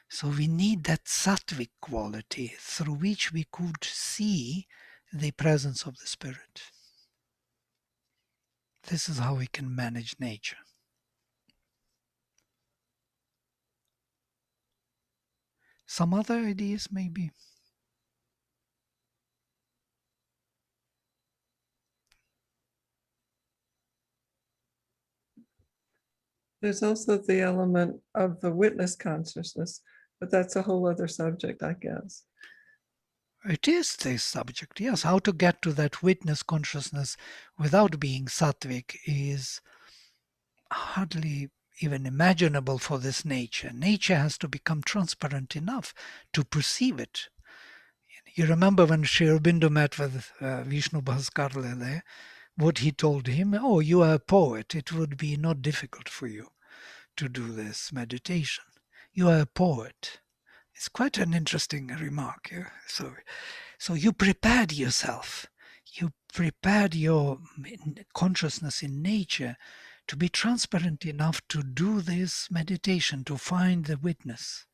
So we need that sattvic quality through which we could see the presence of the spirit. This is how we can manage nature. Some other ideas maybe? There's also the element of the witness consciousness, but that's a whole other subject, I guess. It is this subject, yes. How to get to that witness consciousness without being sattvic is hardly even imaginable for this nature. Nature has to become transparent enough to perceive it. You remember when Sri Aurobindo met with Vishnu Bhaskar Lele, what he told him? Oh, you are a poet. It would be not difficult for you to do this meditation. You are a poet. It's quite an interesting remark. Yeah? So you prepared yourself. You prepared your consciousness in nature to be transparent enough to do this meditation, to find the witness.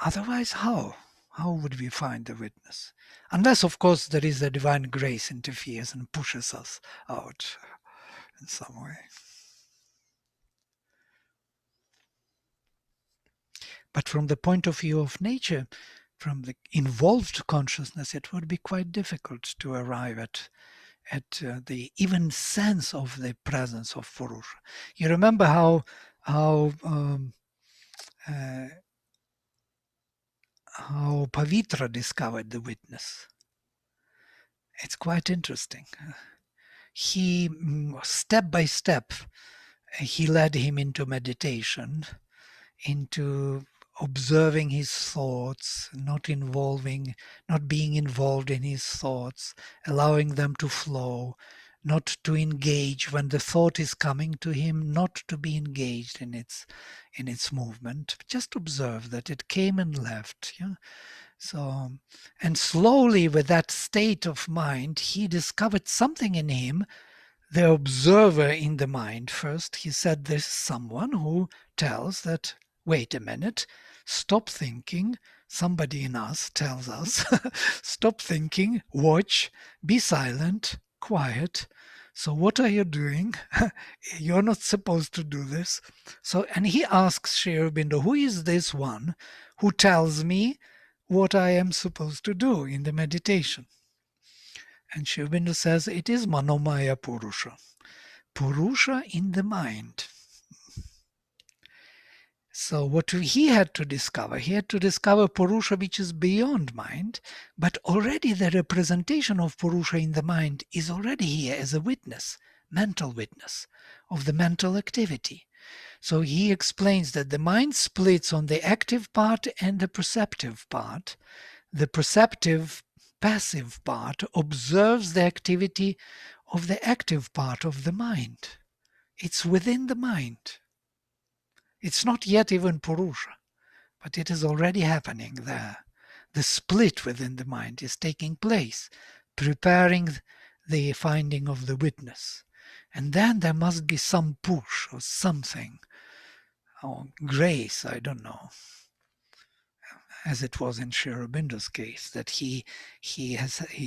Otherwise, how? How would we find the witness? Unless, of course, there is a divine grace interferes and pushes us out in some way. But from the point of view of nature, from the involved consciousness, it would be quite difficult to arrive at the even sense of the presence of Purusha. You remember how Pavitra discovered the witness. It's quite interesting. He, step by step, he led him into meditation, into observing his thoughts, not being involved in his thoughts, allowing them to flow, not to engage when the thought is coming to him, not to be engaged in its movement. Just observe that it came and left. Yeah? So, and slowly with that state of mind, he discovered something in him, the observer in the mind first. He said, there's someone who tells that, wait a minute, stop thinking. Somebody in us tells us, stop thinking, watch, be silent, quiet. So what are you doing? You're not supposed to do this. So, and he asks Sri Aurobindo, who is this one who tells me what I am supposed to do in the meditation? And Sri Aurobindo says, it is Manomaya Purusha. Purusha in the mind. So what he had to discover Purusha which is beyond mind, but already the representation of Purusha in the mind is already here as a witness, mental witness of the mental activity. So he explains that the mind splits on the active part and the perceptive part. The perceptive, passive part observes the activity of the active part of the mind. It's within the mind. It's not yet even Purusha, but it is already happening there. The split within the mind is taking place, preparing the finding of the witness. And then there must be some push or something, or grace, I don't know, as it was in Sri Aurobindo's case, that he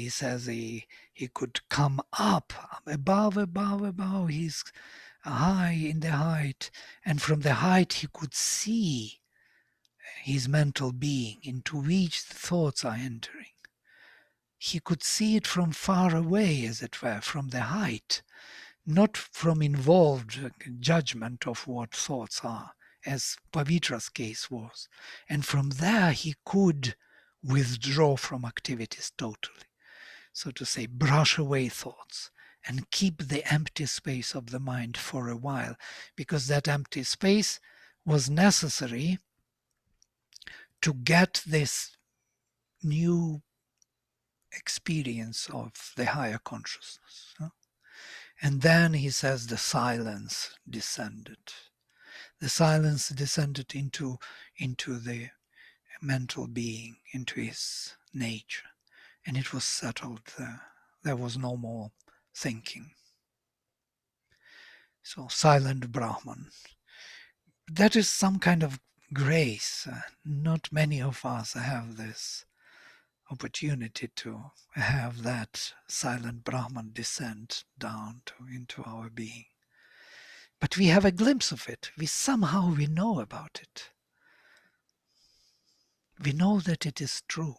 says he could come up above. He's high in the height, and from the height he could see his mental being into which the thoughts are entering. He could see it from far away, as it were, from the height, not from involved judgment of what thoughts are, as Pavitra's case was. And from there he could withdraw from activities totally. So to say, brush away thoughts and keep the empty space of the mind for a while, because that empty space was necessary to get this new experience of the higher consciousness. And then he says the silence descended. The silence descended into the mental being, into his nature, and it was settled there. There was no more thinking. So silent Brahman. That is some kind of grace. Not many of us have this opportunity to have that silent Brahman descend down into our being. But we have a glimpse of it. We know about it. We know that it is true.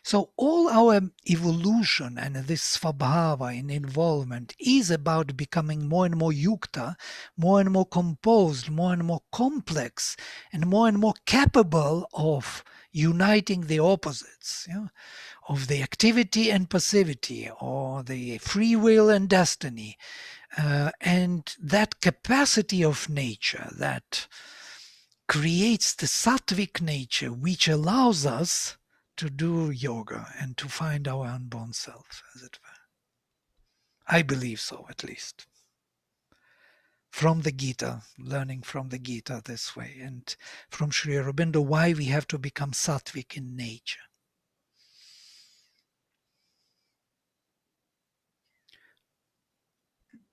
So all our evolution and this svabhava and involvement is about becoming more and more yukta, more and more composed, more and more complex, and more capable of uniting the opposites, of the activity and passivity, or the free will and destiny. And that capacity of nature that creates the sattvic nature, which allows us to do yoga and to find our unborn self, as it were. I believe so, at least. From the Gita, learning from the Gita this way, and from Sri Aurobindo, why we have to become sattvic in nature.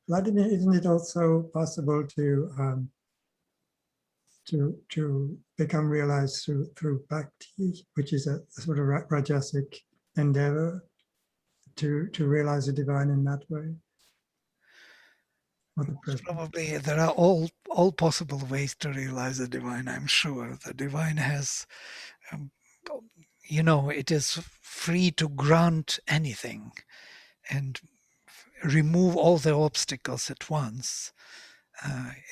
Vladimir, isn't it also possible to become realized through bhakti, which is a sort of rajasic endeavor to realize the divine in that way? Or the present? Probably there are all possible ways to realize the divine, I'm sure. The divine has, it is free to grant anything and remove all the obstacles at once.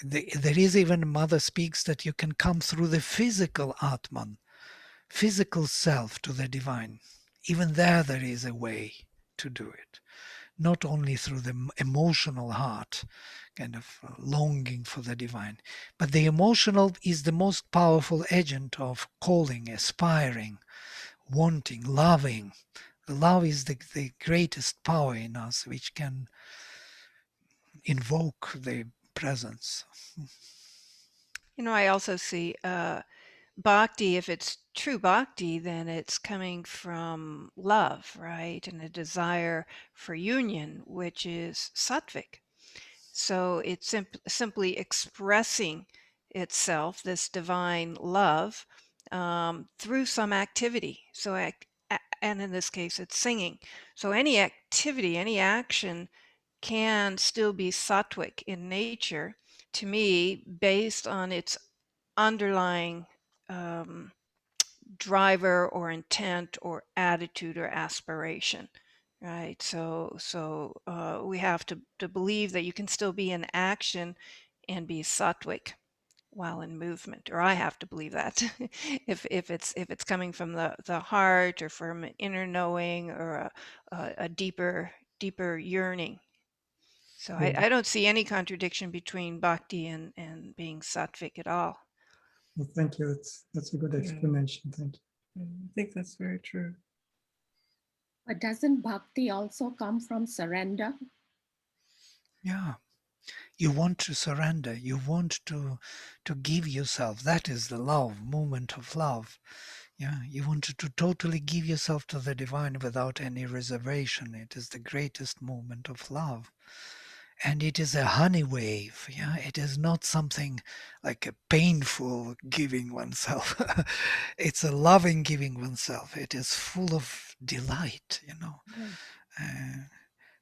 There is even Mother speaks that you can come through the physical Atman, physical self to the divine. Even there is a way to do it. Not only through the emotional heart, kind of longing for the divine, but the emotional is the most powerful agent of calling, aspiring, wanting, loving. The love is the greatest power in us, which can invoke the presence. I also see bhakti, if it's true bhakti, then it's coming from love, right? And a desire for union, which is sattvic. So it's simply expressing itself, this divine love, through some activity. So, and in this case, it's singing. So any activity, any action can still be sattvic in nature, to me, based on its underlying driver or intent or attitude or aspiration, right? So we have to believe that you can still be in action and be sattvic while in movement, or I have to believe that if it's coming from the heart or from an inner knowing or a deeper yearning. So I don't see any contradiction between bhakti and being sattvic at all. Well, thank you. That's a good explanation. Thank you. I think that's very true. But doesn't bhakti also come from surrender? Yeah. You want to surrender. You want to give yourself. That is the love, moment of love. Yeah, you want to totally give yourself to the divine without any reservation. It is the greatest moment of love. And it is a honey wave. Yeah, it is not something like a painful giving oneself. It's a loving giving oneself. It is full of delight,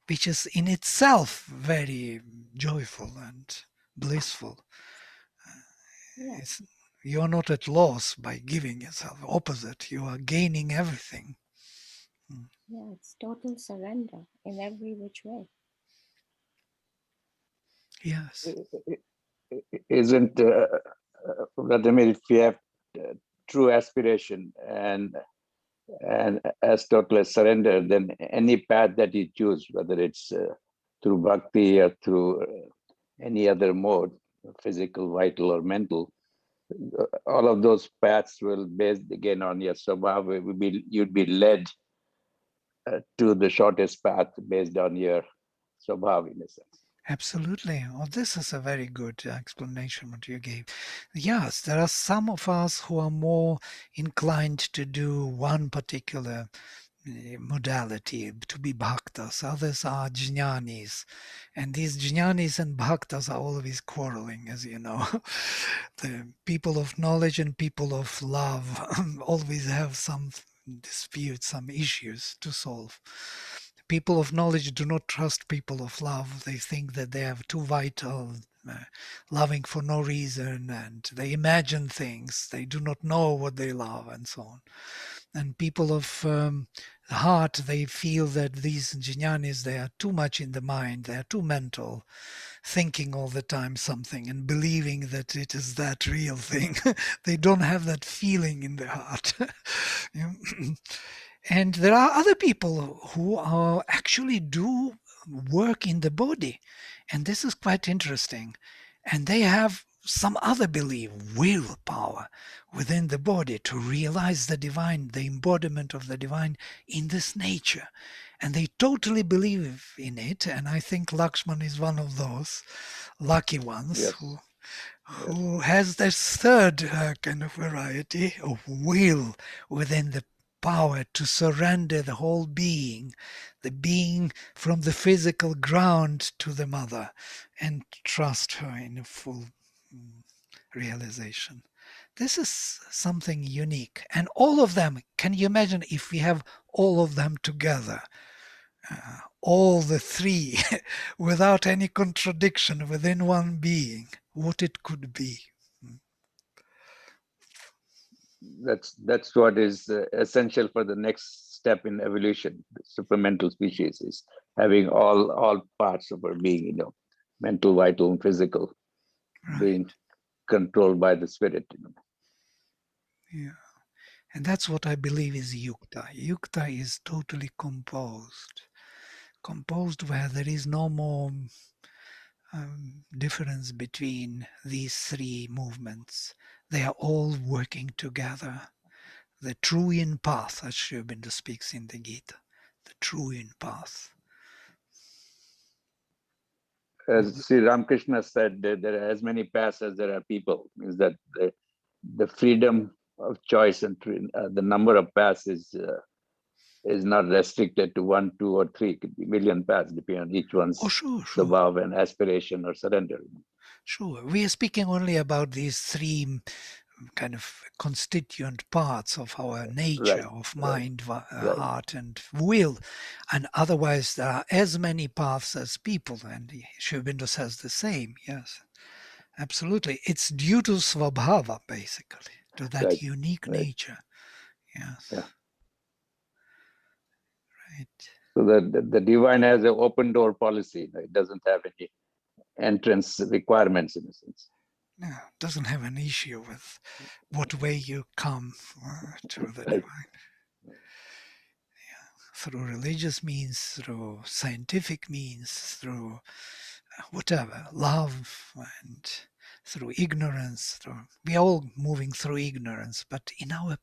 which is in itself very joyful and blissful. Yes. You are not at loss by giving yourself. Opposite, you are gaining everything. Yeah, it's total surrender in every which way. Yes. Isn't Vladimir, if you have true aspiration and as total as surrender, then any path that you choose, whether it's through bhakti or through any other mode, physical, vital, or mental, all of those paths will based again on your swabhava. You'd be led to the shortest path based on your swabhava, in a sense. Absolutely. Oh, this is a very good explanation what you gave. Yes, there are some of us who are more inclined to do one particular modality, to be bhaktas. Others are jnanis. And these jnanis and bhaktas are always quarreling, as you know. The people of knowledge and people of love always have some disputes, some issues to solve. People of knowledge do not trust people of love. They think that they are too vital, loving for no reason, and they imagine things. They do not know what they love, and so on. And people of the heart, they feel that these jnanis, they are too much in the mind, they are too mental, thinking all the time something and believing that it is that real thing. They don't have that feeling in their heart. You know? And there are other people who are actually do work in the body. And this is quite interesting. And they have some other belief, willpower within the body to realize the divine, the embodiment of the divine in this nature. And they totally believe in it. And I think Lakshman is one of those lucky ones Yes. who has this third kind of variety of will within the power to surrender the whole being, the being from the physical ground to the mother, and trust her in a full realization. This is something unique. And all of them, can you imagine if we have all of them together? All the three, without any contradiction within one being, what it could be. That's what is essential for the next step in evolution. The supramental species is having all parts of our being, mental, vital, and physical, Right. being controlled by the spirit. Yeah. And that's what I believe is yukta. Yukta is totally composed where there is no more difference between these three movements. They are all working together. The true in path, as Sri Aurobindo speaks in the Gita, the true in path. As Sri Ramakrishna said, there are as many paths as there are people. Means that the freedom of choice and the number of paths is not restricted to 1, 2, or 3. It could be a million paths, depending on each one's Sure. swabhav and aspiration or surrender. Sure. We are speaking only about these three kind of constituent parts of our nature, Right, of mind, right. heart, and will. And otherwise, there are as many paths as people. And Sri Aurobindo says the same. Yes, absolutely. It's due to svabhava, basically, to that Right, unique right. nature. Yes. Yeah. Right. So the divine has an open door policy. It doesn't have any entrance requirements, in a sense. No, doesn't have an issue with what way you come to the Right. divine. Through religious means, through scientific means, through whatever, love, and through ignorance. We're all moving through ignorance, but in our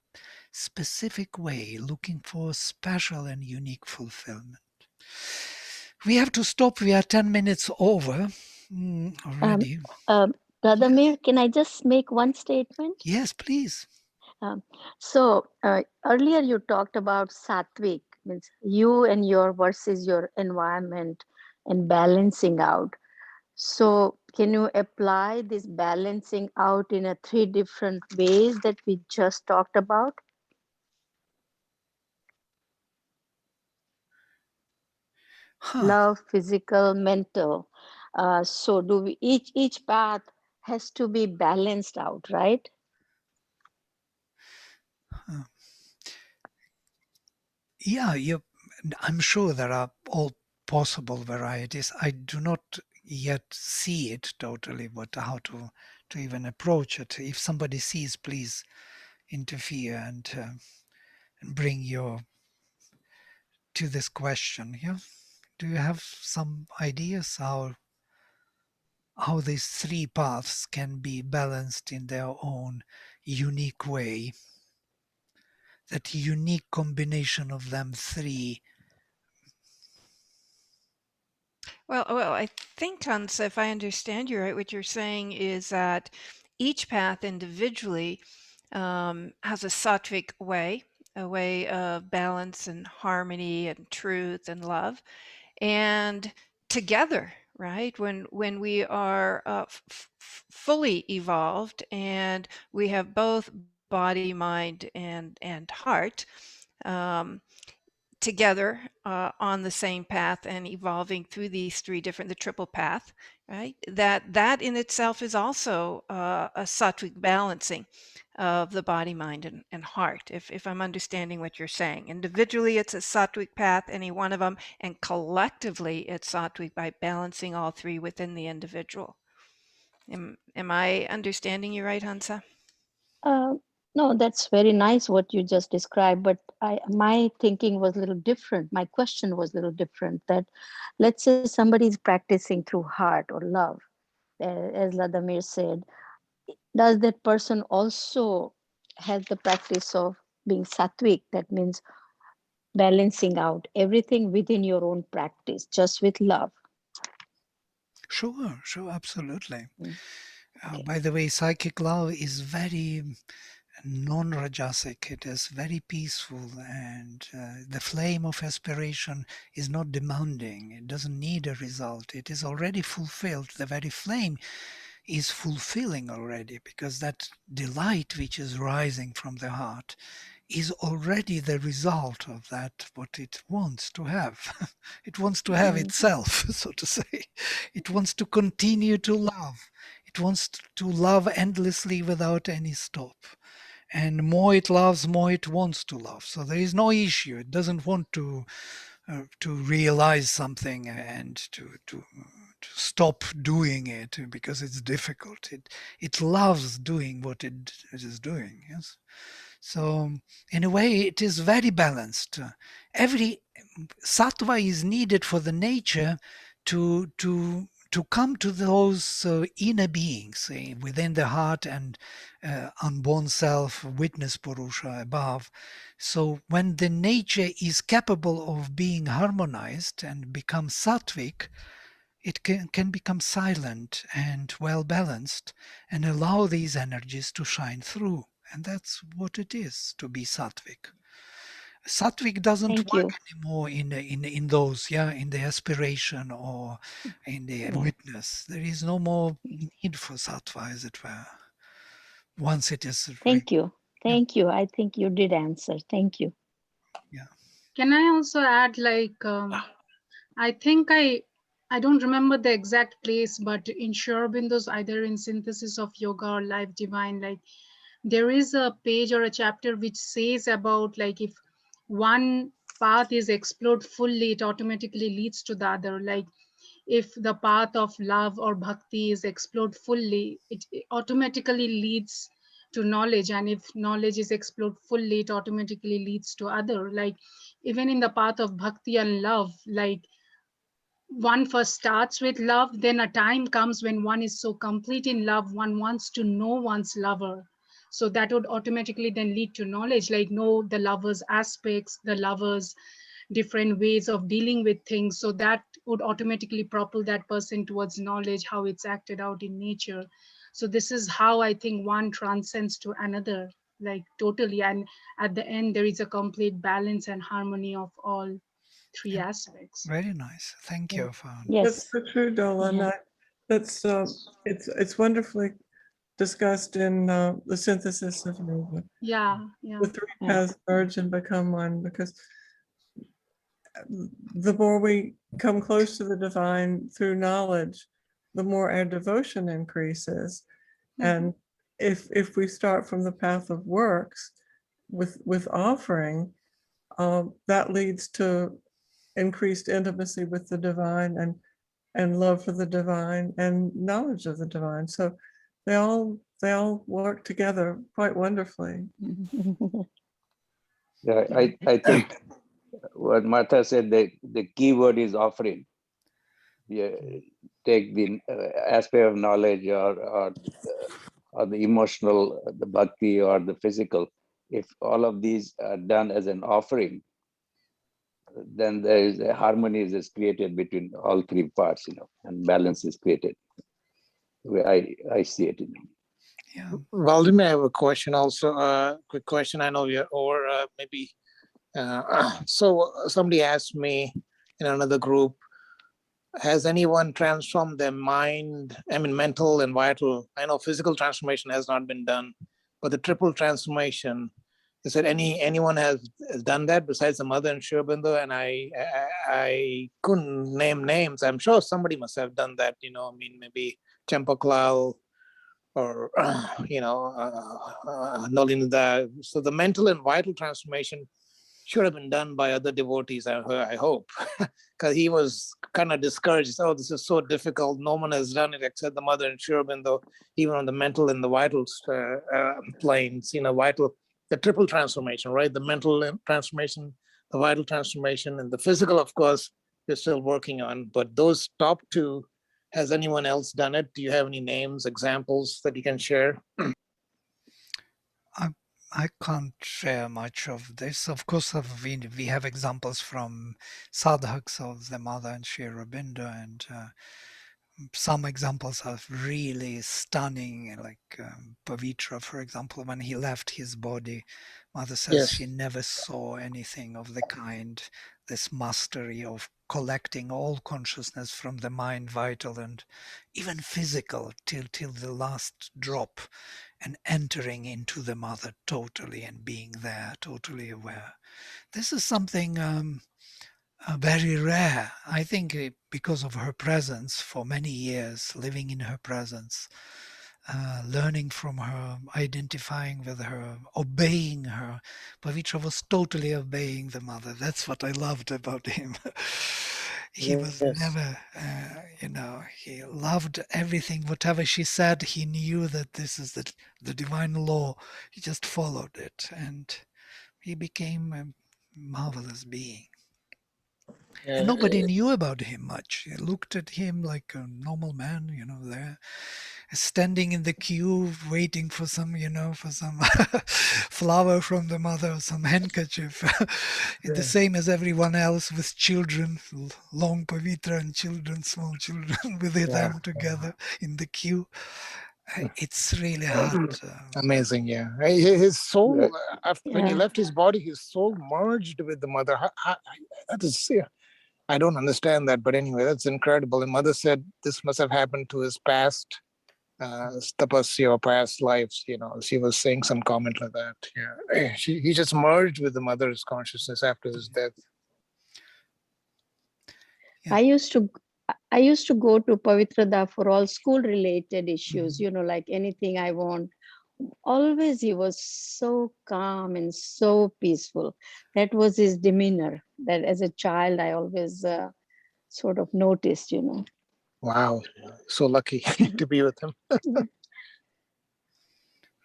specific way, looking for special and unique fulfillment. We have to stop. We are 10 minutes over already. Brother Mir, can I just make one statement? Yes, please. So earlier you talked about sattvic, means you and your versus your environment and balancing out. So can you apply this balancing out in a 3 different ways that we just talked about? Love, physical, mental. So do we each path has to be balanced out, right? Yeah, I'm sure there are all possible varieties. I do not yet see it totally, but how to even approach it. If somebody sees, please interfere and bring your to this question. Yeah, do you have some ideas how these three paths can be balanced in their own unique way? That unique combination of them three. Well, I think, Hans, if I understand you right, what you're saying is that each path individually has a sattvic way, a way of balance and harmony and truth and love, and together, right? When we are fully evolved and we have both body, mind, and heart. Together on the same path and evolving through these three different, the triple path, right? That in itself is also a sattvic balancing. of the body, mind, and heart, if I'm understanding what you're saying. Individually, it's a sattvic path, any one of them, and collectively, it's sattvic by balancing all three within the individual. Am I understanding you right, Hansa? No, that's very nice what you just described, but my thinking was a little different. My question was a little different, that let's say somebody is practicing through heart or love, as Ladamir said, does that person also has the practice of being sattvic? That means balancing out everything within your own practice, just with love. Sure, absolutely. Okay. By the way, psychic love is very non-rajasic. It is very peaceful, and the flame of aspiration is not demanding. It doesn't need a result. It is already fulfilled. The very flame is fulfilling already, because that delight which is rising from the heart is already the result of that, what it wants to have. It wants to have itself, so to say. It wants to continue to love. It wants to love endlessly without any stop. And more it loves, more it wants to love. So there is no issue. It doesn't want to realize something and to stop doing it because it's difficult. It loves doing what it is doing. Yes. So in a way, it is very balanced. Every sattva is needed for the nature to come to those inner beings within the heart and unborn self, witness Purusha above. So when the nature is capable of being harmonized and become sattvic, it can become silent and well balanced and allow these energies to shine through. And that's what it is to be sattvic. Sattvic doesn't Thank work you. anymore in those, in the aspiration or in the Yeah. witness. There is no more need for sattva, as it were. Once it is, Thank you. Thank you. I think you did answer. Thank you. Yeah. Can I also add, like, I think I don't remember the exact place, but in Sri Aurobindo's, either in Synthesis of Yoga or Life Divine, like there is a page or a chapter which says about, like, if one path is explored fully, it automatically leads to the other. Like if the path of love or bhakti is explored fully, it automatically leads to knowledge, and if knowledge is explored fully, it automatically leads to other. Like even in the path of bhakti and love, like one first starts with love, then a time comes when one is so complete in love, one wants to know one's lover. So that would automatically then lead to knowledge, like know the lover's aspects, the lover's different ways of dealing with things. So that would automatically propel that person towards knowledge, how it's acted out in nature. So this is how I think one transcends to another, like totally. And at the end, there is a complete balance and harmony of all three aspects. Very nice. Thank you for That's Yes. so true, Dola. Yeah. That's it's wonderfully discussed in the Synthesis of Yoga. Yeah. The three paths merge and become one, because the more we come close to the divine through knowledge, the more our devotion increases. And if we start from the path of works with offering, that leads to increased intimacy with the divine and love for the divine and knowledge of the divine. So they all work together quite wonderfully. Yeah, I think what Martha said, the key word is offering. Yeah, take the aspect of knowledge or the emotional, the bhakti or the physical. If all of these are done as an offering, then there is a harmony is created between all three parts, and balance is created. I see it. Yeah. Valdemar, I have a question also. Quick question. I know you're over, maybe. So somebody asked me in another group, has anyone transformed their mind, mental and vital? I know physical transformation has not been done, but the triple transformation, they said anyone has done that besides the mother and Sri Aurobindo, and I couldn't name names. I'm sure somebody must have done that, maybe Champaklal or Nalinda. So the mental and vital transformation should have been done by other devotees, I hope, because he was kind of discouraged. Oh, this is so difficult. No one has done it except the mother and Sri Aurobindo, even on the mental and the vital planes, the triple transformation, right? The mental transformation, the vital transformation, and the physical, of course, we're still working on. But those top two, has anyone else done it? Do you have any names, examples that you can share? I can't share much of this. Of course, we have examples from sadhaks of the mother and Sri Aurobindo, and some examples are really stunning, like Pavitra, for example, when he left his body, mother says Yes. she never saw anything of the kind, this mastery of collecting all consciousness from the mind, vital and even physical till the last drop, and entering into the mother totally and being there, totally aware. This is something very rare. I think because of her presence for many years, living in her presence, learning from her, identifying with her, obeying her. Pavitra was totally obeying the mother. That's what I loved about him. He was Yes. never, he loved everything, whatever she said, he knew that this is the divine law. He just followed it, and he became a marvelous being. And nobody knew about him much. They looked at him like a normal man, there, standing in the queue, waiting for some, for some flower from the mother, some handkerchief. The same as everyone else with children, long pavitra and children, small children with them together in the queue. It's really hard. Amazing, yeah. His soul, after when he Yeah. left his body, his soul merged with the mother. That is, yeah, I don't understand that, but anyway, that's incredible. And mother said this must have happened to his past tapasya or past lives. She was saying some comment like that. Yeah, he just merged with the mother's consciousness after his death. Yeah. I used to go to Pavitrada for all school related issues, like anything I want. Always he was so calm and so peaceful. That was his demeanor, that as a child I always sort of noticed. Wow, so lucky to be with him. Yeah.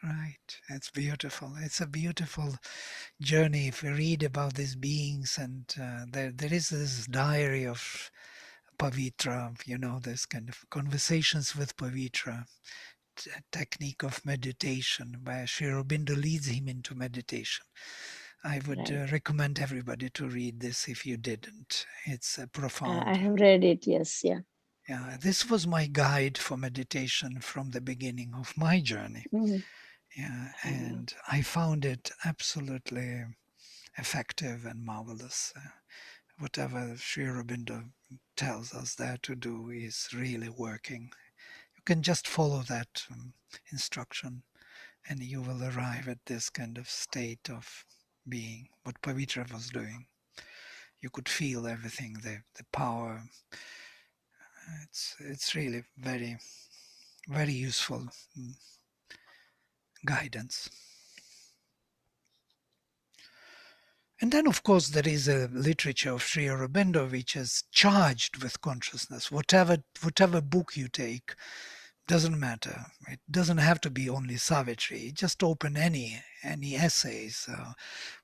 Right, it's beautiful. It's a beautiful journey if we read about these beings, and there is this diary of Pavitra, this kind of conversations with Pavitra, technique of meditation, where Sri Aurobindo leads him into meditation. I would Right. recommend everybody to read this if you didn't. It's profound. I have read it, yes, yeah. Yeah, this was my guide for meditation from the beginning of my journey. Mhm. Yeah, and I found it absolutely effective and marvelous. Whatever Sri Aurobindo tells us there to do is really working. You can just follow that instruction and you will arrive at this kind of state of being, what Pavitra was doing. You could feel everything, the power. It's really very, very useful guidance. And then, of course, there is a literature of Sri Aurobindo which is charged with consciousness. Whatever book you take, doesn't matter. It doesn't have to be only Savitri. Just open any essays,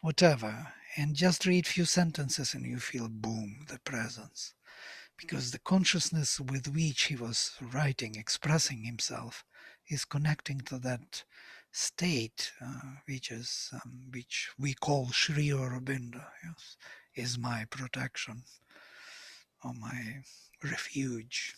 whatever, and just read few sentences, and you feel boom, the presence, because the consciousness with which he was writing, expressing himself, is connecting to that state, which we call Sri Aurobindo. Yes, is my protection or my refuge.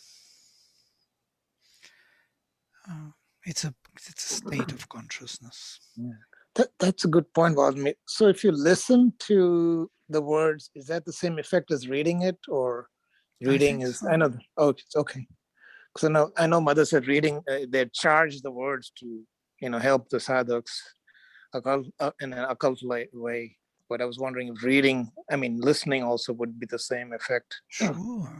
It's a state of consciousnness. Yeah. That's a good point, Vladimir. So if you listen to the words, is that the same effect as reading it, or reading is? So. I know. Oh, it's okay. Because I know Mother said reading, they charge the words to help the sadhaks in an occult way. but I was wondering if reading, I mean, listening also would be the same effect. Sure,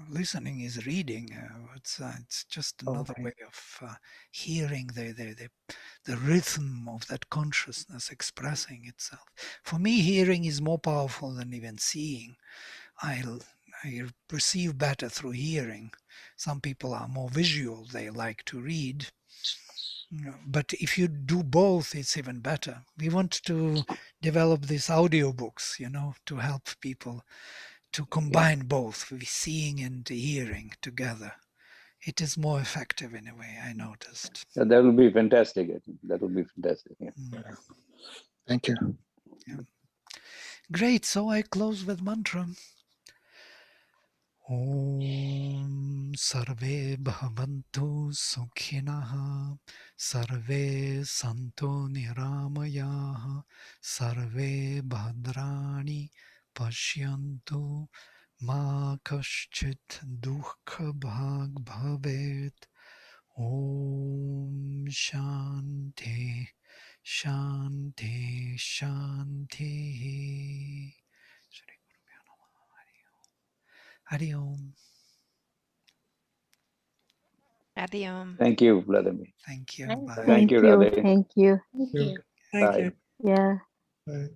listening is reading. It's just another Okay. way of hearing the rhythm of that consciousness expressing itself. For me, hearing is more powerful than even seeing. I perceive better through hearing. Some people are more visual, they like to read. But if you do both, it's even better. We want to develop these audiobooks, to help people to combine both, seeing and hearing together. It is more effective in a way, I noticed. So that will be fantastic. I think that will be fantastic. Yeah. Thank you. Yeah. Great. So I close with mantra. Om Sarve Bhavantu Sukhinah Sarve Santo Niramayaha Sarve Bhadrani Pashyantu Ma Kaschit Dukha Bhag Bhavet. Om Shanti Shanti Shanti. Hari Om. Adi Om. Thank you, Vladimir. Thank you. Thank Bye. Thank you, you. Radhe. Thank you. Thank you. Thank Bye. you. Yeah. Right.